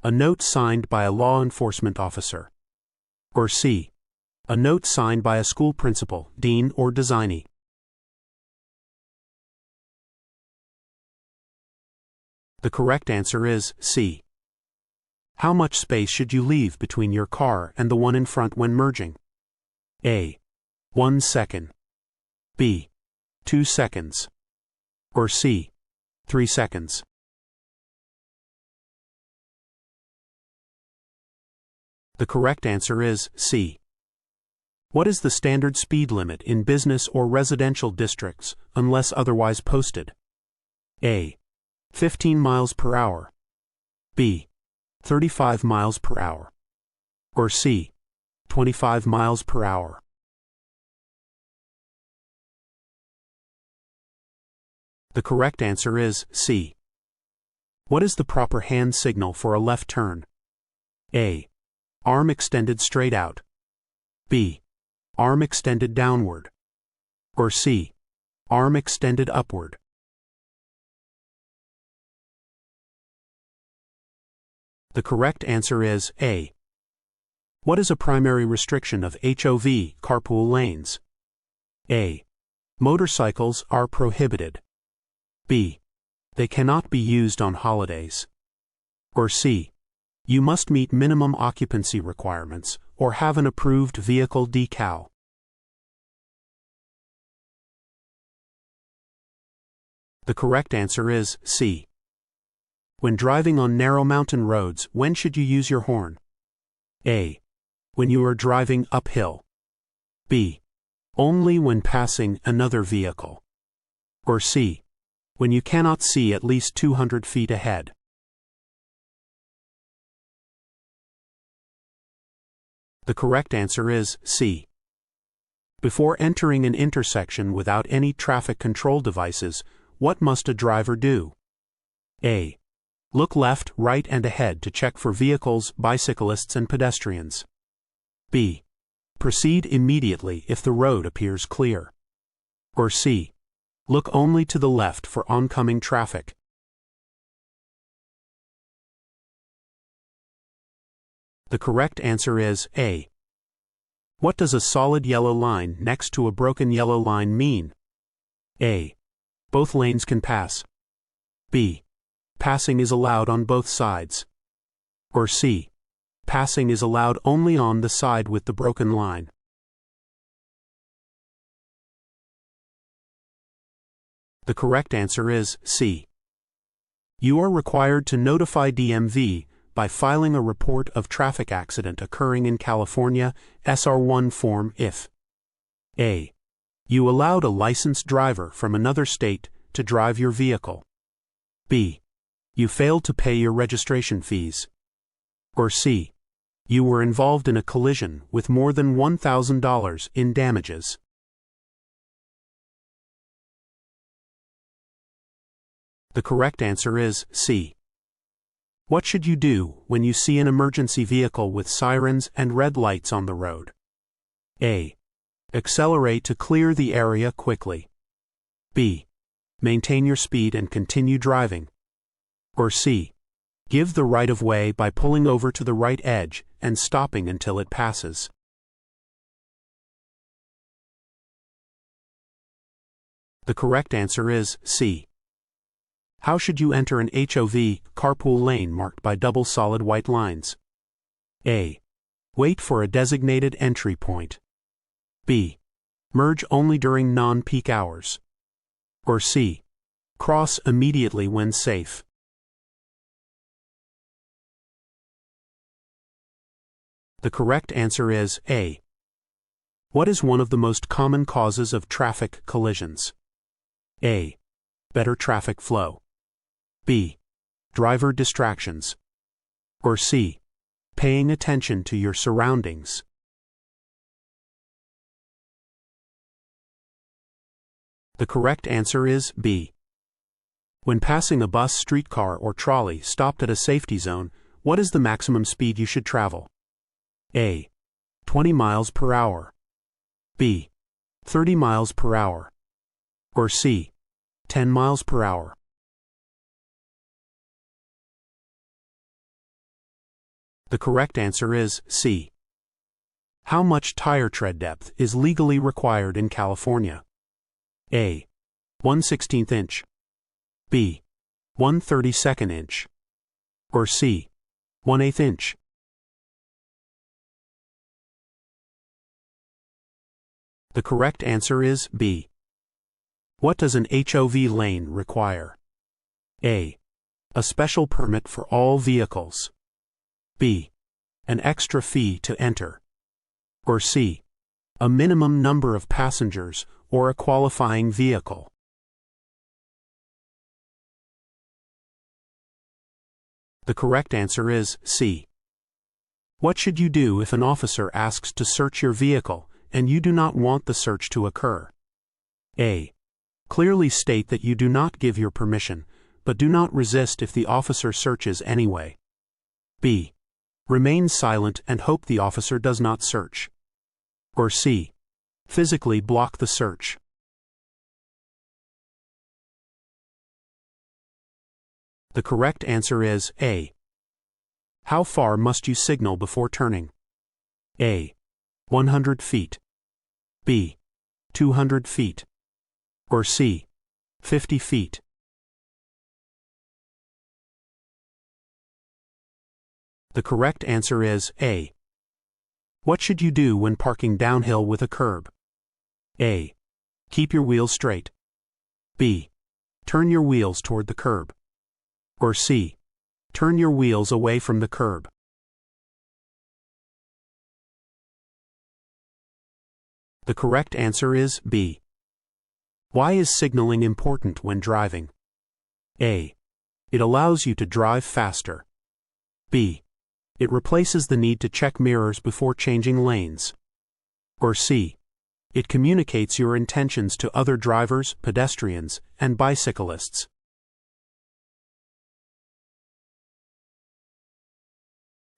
A note signed by a law enforcement officer. Or C. A note signed by a school principal, dean, or designee. The correct answer is C. How much space should you leave between your car and the one in front when merging? A. 1 second. B. 2 seconds. Or C. 3 seconds. The correct answer is C. What is the standard speed limit in business or residential districts unless otherwise posted? A. 15 miles per hour. B. 35 miles per hour. Or C. 25 miles per hour. The correct answer is C. What is the proper hand signal for a left turn? A. Arm extended straight out. B. Arm extended downward. Or C. Arm extended upward. The correct answer is A. What is a primary restriction of HOV carpool lanes? A. Motorcycles are prohibited. B. They cannot be used on holidays. Or C. You must meet minimum occupancy requirements or have an approved vehicle decal. The correct answer is C. When driving on narrow mountain roads, when should you use your horn? A. When you are driving uphill. B. Only when passing another vehicle. Or C. When you cannot see at least 200 feet ahead. The correct answer is C. Before entering an intersection without any traffic control devices, what must a driver do? A. Look left, right, and ahead to check for vehicles, bicyclists, and pedestrians. B. Proceed immediately if the road appears clear. Or C. Look only to the left for oncoming traffic. The correct answer is A. What does a solid yellow line next to a broken yellow line mean? A. Both lanes can pass. B. Passing is allowed on both sides. Or C. Passing is allowed only on the side with the broken line. The correct answer is C. You are required to notify DMV by filing a report of traffic accident occurring in California SR1 form if A. You allowed a licensed driver from another state to drive your vehicle. B. You failed to pay your registration fees. Or C. You were involved in a collision with more than $1,000 in damages. The correct answer is C. What should you do when you see an emergency vehicle with sirens and red lights on the road? A. Accelerate to clear the area quickly. B. Maintain your speed and continue driving. Or C. Give the right-of-way by pulling over to the right edge and stopping until it passes. The correct answer is C. How should you enter an HOV carpool lane marked by double solid white lines? A. Wait for a designated entry point. B. Merge only during non-peak hours. Or C. Cross immediately when safe. The correct answer is A. What is one of the most common causes of traffic collisions? A. Better traffic flow. B. Driver distractions. Or C. Paying attention to your surroundings. The correct answer is B. When passing a bus, streetcar, or trolley stopped at a safety zone, what is the maximum speed you should travel? A. 20 miles per hour. B. 30 miles per hour. Or C. 10 miles per hour. The correct answer is C. How much tire tread depth is legally required in California? A. 1/16 inch. B. 1/32 inch. Or C. 1/8 inch. The correct answer is B. What does an HOV lane require? A. A special permit for all vehicles. B. An extra fee to enter. Or C. A minimum number of passengers or a qualifying vehicle. The correct answer is C. What should you do if an officer asks to search your vehicle and you do not want the search to occur? A. Clearly state that you do not give your permission, but do not resist if the officer searches anyway. B. Remain silent and hope the officer does not search. Or C. Physically block the search. The correct answer is A. How far must you signal before turning? A. 100 feet. B. 200 feet. Or C. 50 feet. The correct answer is A. What should you do when parking downhill with a curb? A. Keep your wheels straight. B. Turn your wheels toward the curb. Or C. turn your wheels away from the curb. The correct answer is B. Why is signaling important when driving? A. It allows you to drive faster. B. It replaces the need to check mirrors before changing lanes. Or C. It communicates your intentions to other drivers, pedestrians, and bicyclists.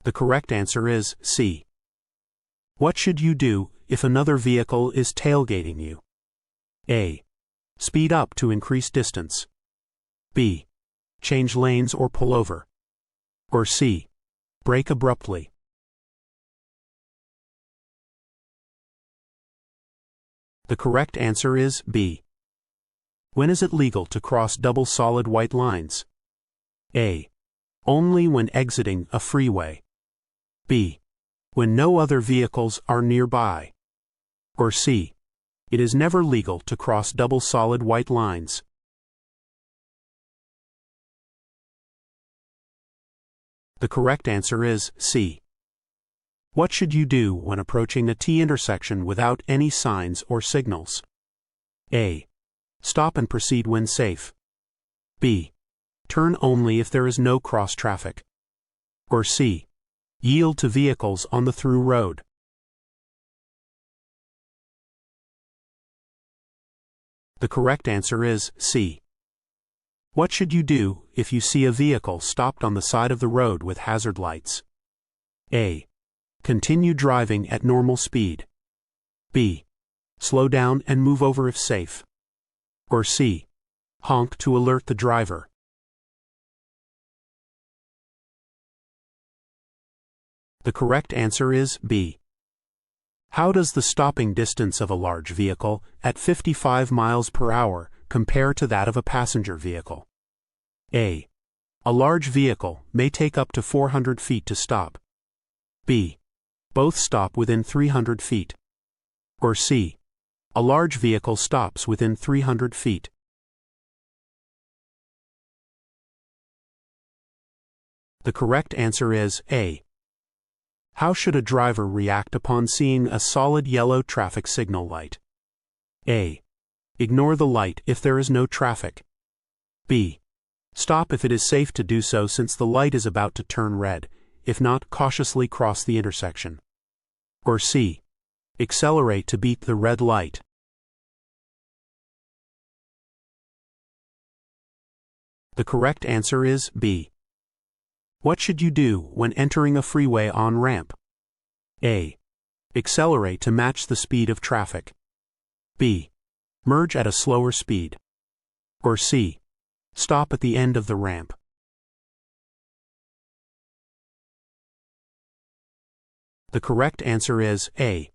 The correct answer is C. What should you do if another vehicle is tailgating you? A. Speed up to increase distance. B. Change lanes or pull over. Or C. Brake abruptly. The correct answer is B. When is it legal to cross double solid white lines? A. Only when exiting a freeway. B. When no other vehicles are nearby. Or C. It is never legal to cross double solid white lines. The correct answer is C. What should you do when approaching a T intersection without any signs or signals? A. Stop and proceed when safe. B. Turn only if there is no cross traffic. Or C. Yield to vehicles on the through road. The correct answer is C. What should you do if you see a vehicle stopped on the side of the road with hazard lights? A. Continue driving at normal speed. B. Slow down and move over if safe. Or C. Honk to alert the driver. The correct answer is B. How does the stopping distance of a large vehicle at 55 miles per hour compare to that of a passenger vehicle? A. A large vehicle may take up to 400 feet to stop. B. Both stop within 300 feet. Or C. A large vehicle stops within 300 feet. The correct answer is A. How should a driver react upon seeing a solid yellow traffic signal light? A. Ignore the light if there is no traffic. B. Stop if it is safe to do so since the light is about to turn red. If not, cautiously cross the intersection. Or C. Accelerate to beat the red light. The correct answer is B. What should you do when entering a freeway on-ramp? A. Accelerate to match the speed of traffic. B. Merge at a slower speed. Or C. Stop at the end of the ramp. The correct answer is A.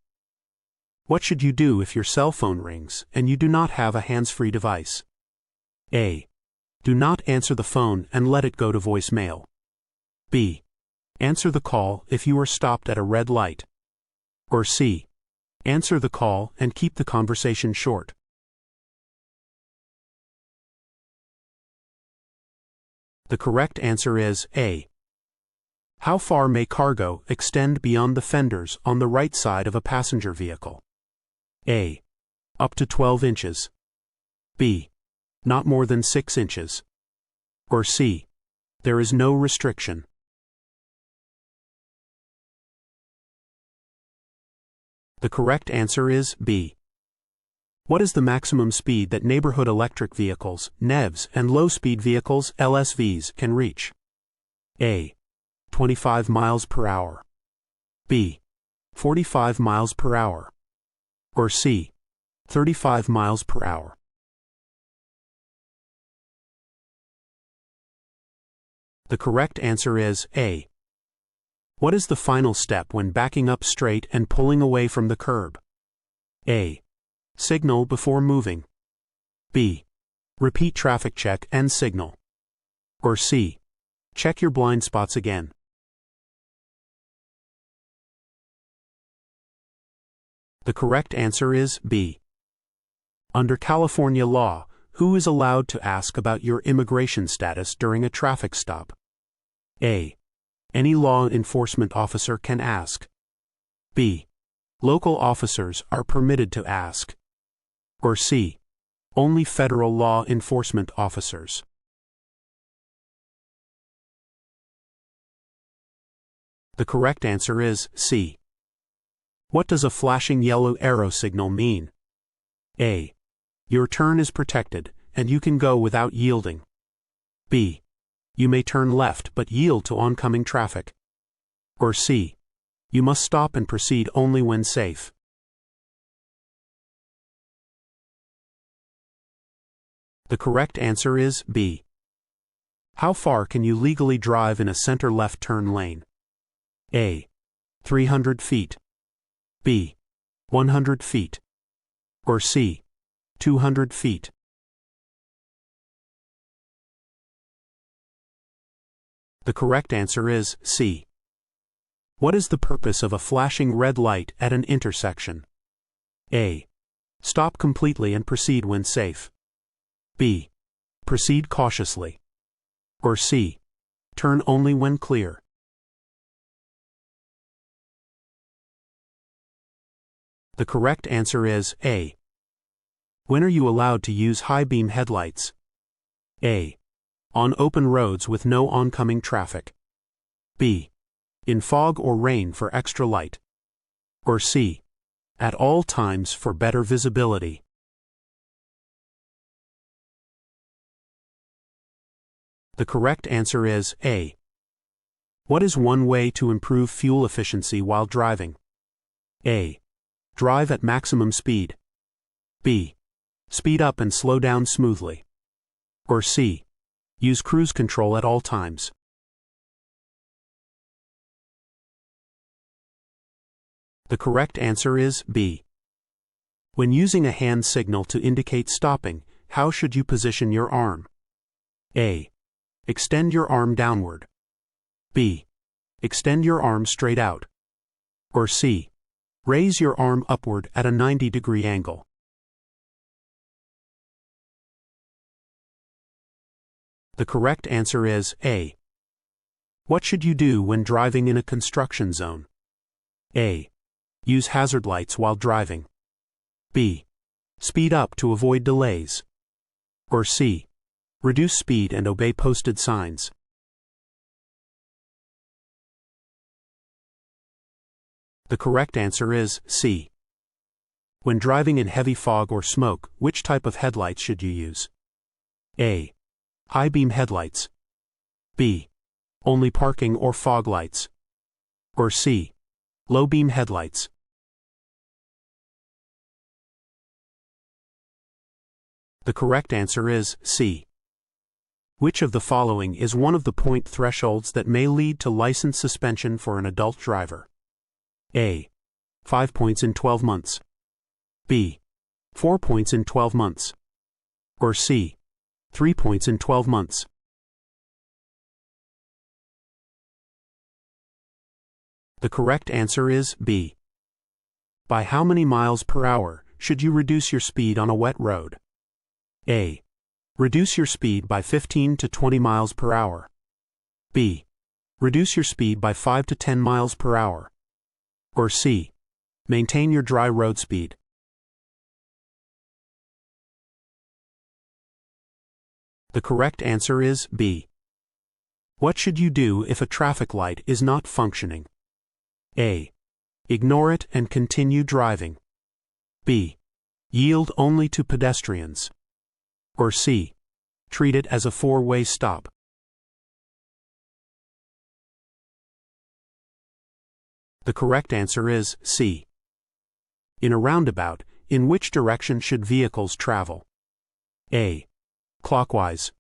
What should you do if your cell phone rings and you do not have a hands-free device? A. Do not answer the phone and let it go to voicemail. B. Answer the call if you are stopped at a red light. Or C. Answer the call and keep the conversation short. The correct answer is A. How far may cargo extend beyond the fenders on the right side of a passenger vehicle? A. Up to 12 inches. B. Not more than 6 inches. Or C. There is no restriction. The correct answer is B. What is the maximum speed that neighborhood electric vehicles, NEVs, and low-speed vehicles, LSVs, can reach? A. 25 miles per hour. B. 45 miles per hour. Or C. 35 miles per hour. The correct answer is A. What is the final step when backing up straight and pulling away from the curb? A. Signal before moving. B. Repeat traffic check and signal. Or C. Check your blind spots again. The correct answer is B. Under California law, who is allowed to ask about your immigration status during a traffic stop? A. Any law enforcement officer can ask. B. Local officers are permitted to ask. Or C. Only federal law enforcement officers. The correct answer is C. What does a flashing yellow arrow signal mean? A. Your turn is protected, and you can go without yielding. B. You may turn left but yield to oncoming traffic. Or C. You must stop and proceed only when safe. The correct answer is B. How far can you legally drive in a center-left turn lane? A. 300 feet. B. 100 feet. Or C. 200 feet. The correct answer is C. What is the purpose of a flashing red light at an intersection? A. Stop completely and proceed when safe. B. Proceed cautiously. Or C. Turn only when clear. The correct answer is A. When are you allowed to use high-beam headlights? A. On open roads with no oncoming traffic. B. In fog or rain for extra light. Or C. At all times for better visibility. The correct answer is A. What is one way to improve fuel efficiency while driving? A. Drive at maximum speed. B. Speed up and slow down smoothly. Or C. Use cruise control at all times. The correct answer is B. When using a hand signal to indicate stopping, how should you position your arm? A. Extend your arm downward. B. Extend your arm straight out. Or C. Raise your arm upward at a 90-degree angle. The correct answer is A. What should you do when driving in a construction zone? A. Use hazard lights while driving. B. Speed up to avoid delays. Or C. Reduce speed and obey posted signs. The correct answer is C. When driving in heavy fog or smoke, which type of headlights should you use? A. High-beam headlights. B. Only parking or fog lights. Or C. Low-beam headlights. The correct answer is C. Which of the following is one of the point thresholds that may lead to license suspension for an adult driver? A. 5 points in 12 months. B. 4 points in 12 months. Or C. 3 points in 12 months. The correct answer is B. By how many miles per hour should you reduce your speed on a wet road? A. Reduce your speed by 15 to 20 miles per hour. B. Reduce your speed by 5 to 10 miles per hour. Or C. Maintain your dry road speed. The correct answer is B. What should you do if a traffic light is not functioning? A. Ignore it and continue driving. B. Yield only to pedestrians. Or C. Treat it as a four-way stop. The correct answer is C. In a roundabout, in which direction should vehicles travel? A. Clockwise.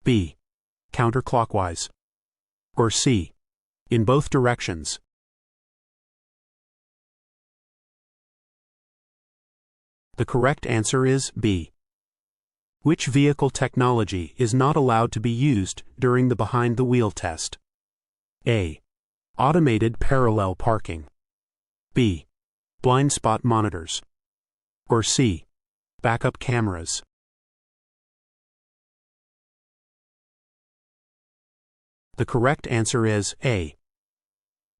B. Counterclockwise. Or C. In both directions. The correct answer is B. Which vehicle technology is not allowed to be used during the behind-the-wheel test? A. Automated parallel parking. B. Blind spot monitors. Or C. Backup cameras. The correct answer is A.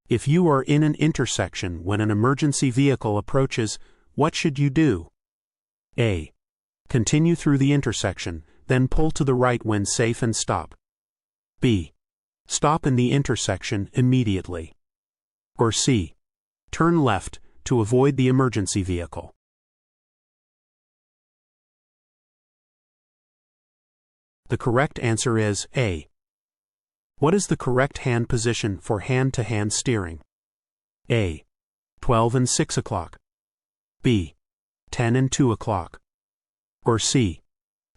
If you are in an intersection when an emergency vehicle approaches, what should you do? A. Continue through the intersection, then pull to the right when safe and stop. B. Stop in the intersection immediately. Or C. Turn left to avoid the emergency vehicle. The correct answer is A. What is the correct hand position for hand-to-hand steering? A. 12 and 6 o'clock. B. 10 and 2 o'clock. Or C.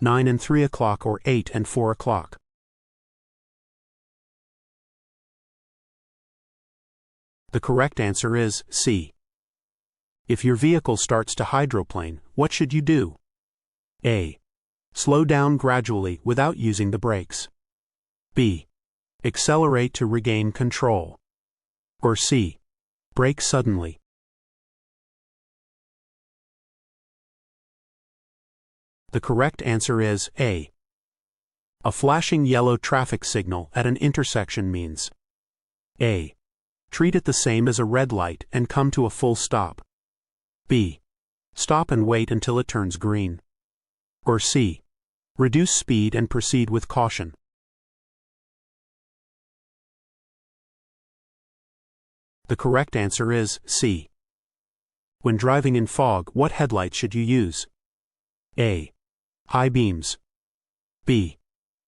9 and 3 o'clock or 8 and 4 o'clock. The correct answer is C. If your vehicle starts to hydroplane, what should you do? A. Slow down gradually without using the brakes. B. Accelerate to regain control. Or C. Brake suddenly. The correct answer is A. A flashing yellow traffic signal at an intersection means A. Treat it the same as a red light and come to a full stop. B. Stop and wait until it turns green. Or C. Reduce speed and proceed with caution. The correct answer is C. When driving in fog, what headlight should you use? A. High beams. B.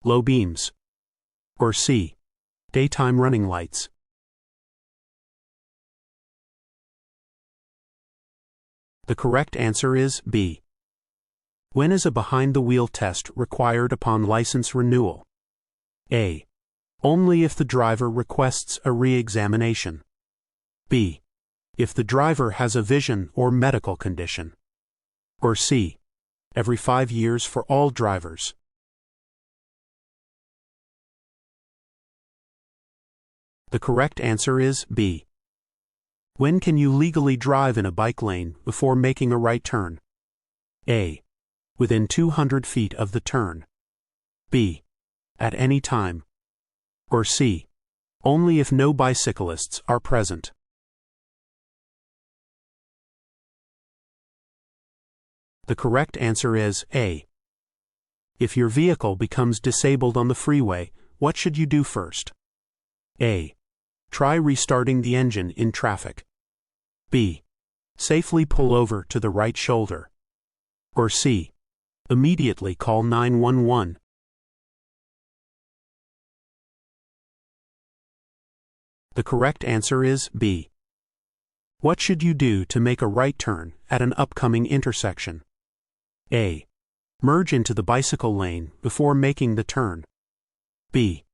Low beams. Or C. Daytime running lights. The correct answer is B. When is a behind-the-wheel test required upon license renewal? A. Only if the driver requests a re-examination. B. If the driver has a vision or medical condition. Or C. Every 5 years for all drivers. The correct answer is B. When can you legally drive in a bike lane before making a right turn? A. Within 200 feet of the turn. B. At any time. Or C. Only if no bicyclists are present. The correct answer is A. If your vehicle becomes disabled on the freeway, what should you do first? A. Try restarting the engine in traffic. B. Safely pull over to the right shoulder. Or C. Immediately call 911. The correct answer is B. What should you do to make a right turn at an upcoming intersection? A. Merge into the bicycle lane before making the turn. B.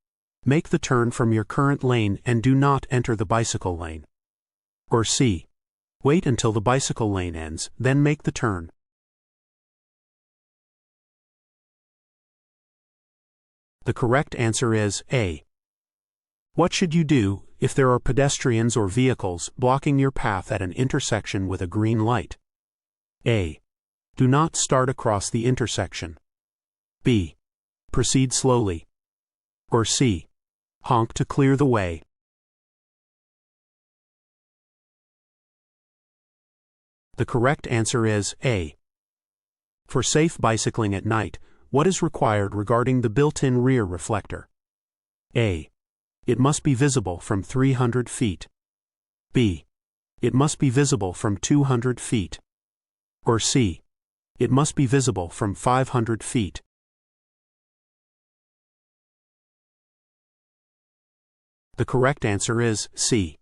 Make the turn from your current lane and do not enter the bicycle lane. Or C. Wait until the bicycle lane ends, then make the turn. The correct answer is A. What should you do if there are pedestrians or vehicles blocking your path at an intersection with a green light? A. Do not start across the intersection. B. Proceed slowly. Or C. Honk to clear the way. The correct answer is A. For safe bicycling at night, what is required regarding the built-in rear reflector? A. It must be visible from 300 feet. B. It must be visible from 200 feet. Or C. It must be visible from 500 feet. The correct answer is C.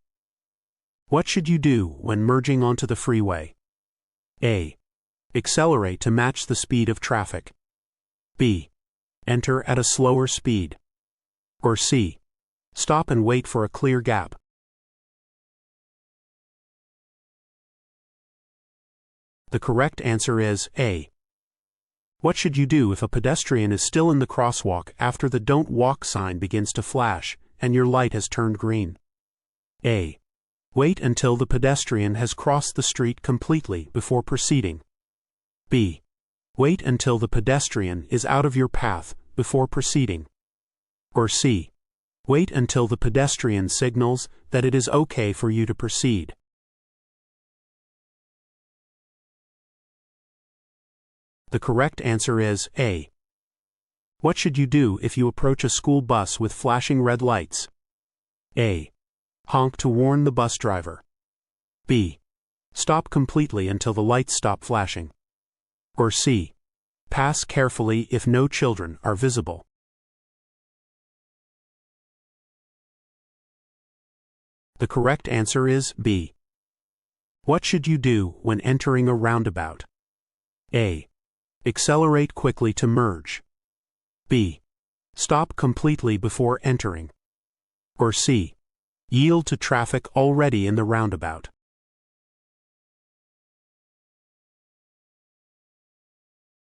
What should you do when merging onto the freeway? A. Accelerate to match the speed of traffic. B. Enter at a slower speed. Or C. Stop and wait for a clear gap. The correct answer is A. What should you do if a pedestrian is still in the crosswalk after the Don't Walk sign begins to flash and your light has turned green? A. Wait until the pedestrian has crossed the street completely before proceeding. B. Wait until the pedestrian is out of your path before proceeding. Or C. Wait until the pedestrian signals that it is okay for you to proceed. The correct answer is A. What should you do if you approach a school bus with flashing red lights? A. Honk to warn the bus driver. B. Stop completely until the lights stop flashing. Or C. Pass carefully if no children are visible. The correct answer is B. What should you do when entering a roundabout? A. Accelerate quickly to merge. B. Stop completely before entering. Or C. Yield to traffic already in the roundabout.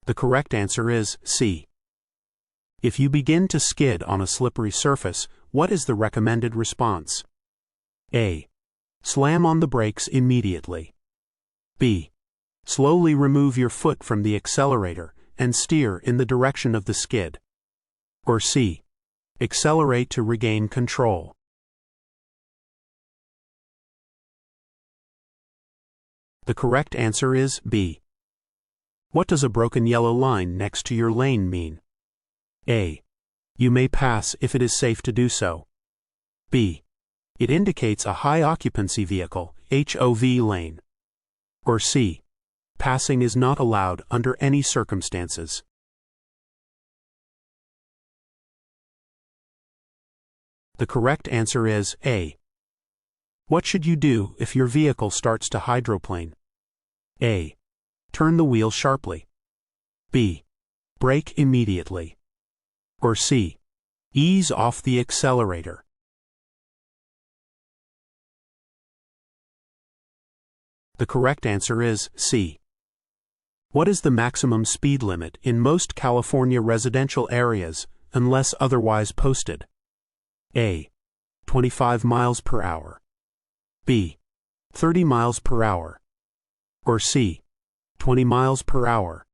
The correct answer is C. If you begin to skid on a slippery surface, what is the recommended response? A. Slam on the brakes immediately. B. Slowly remove your foot from the accelerator and steer in the direction of the skid. Or C. Accelerate to regain control. The correct answer is B. What does a broken yellow line next to your lane mean? A. You may pass if it is safe to do so. B. It indicates a high occupancy vehicle, HOV lane. Or C. Passing is not allowed under any circumstances. The correct answer is A. What should you do if your vehicle starts to hydroplane? A. Turn the wheel sharply. B. Brake immediately. Or C. Ease off the accelerator. The correct answer is C. What is the maximum speed limit in most California residential areas unless otherwise posted? A. 25 miles per hour. B. 30 miles per hour. Or C. 20 miles per hour.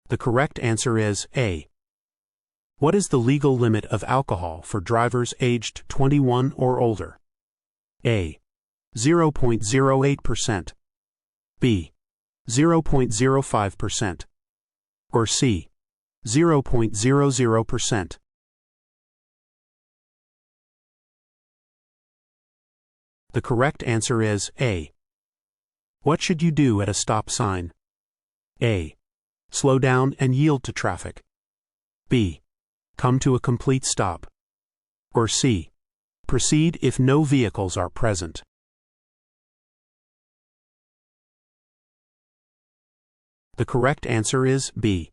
The correct answer is A. What is the legal limit of alcohol for drivers aged 21 or older? A. 0.08%. B. 0.05%. Or C. 0.00%. The correct answer is A. What should you do at a stop sign? A. Slow down and yield to traffic. B. Come to a complete stop. Or C. Proceed if no vehicles are present. The correct answer is B.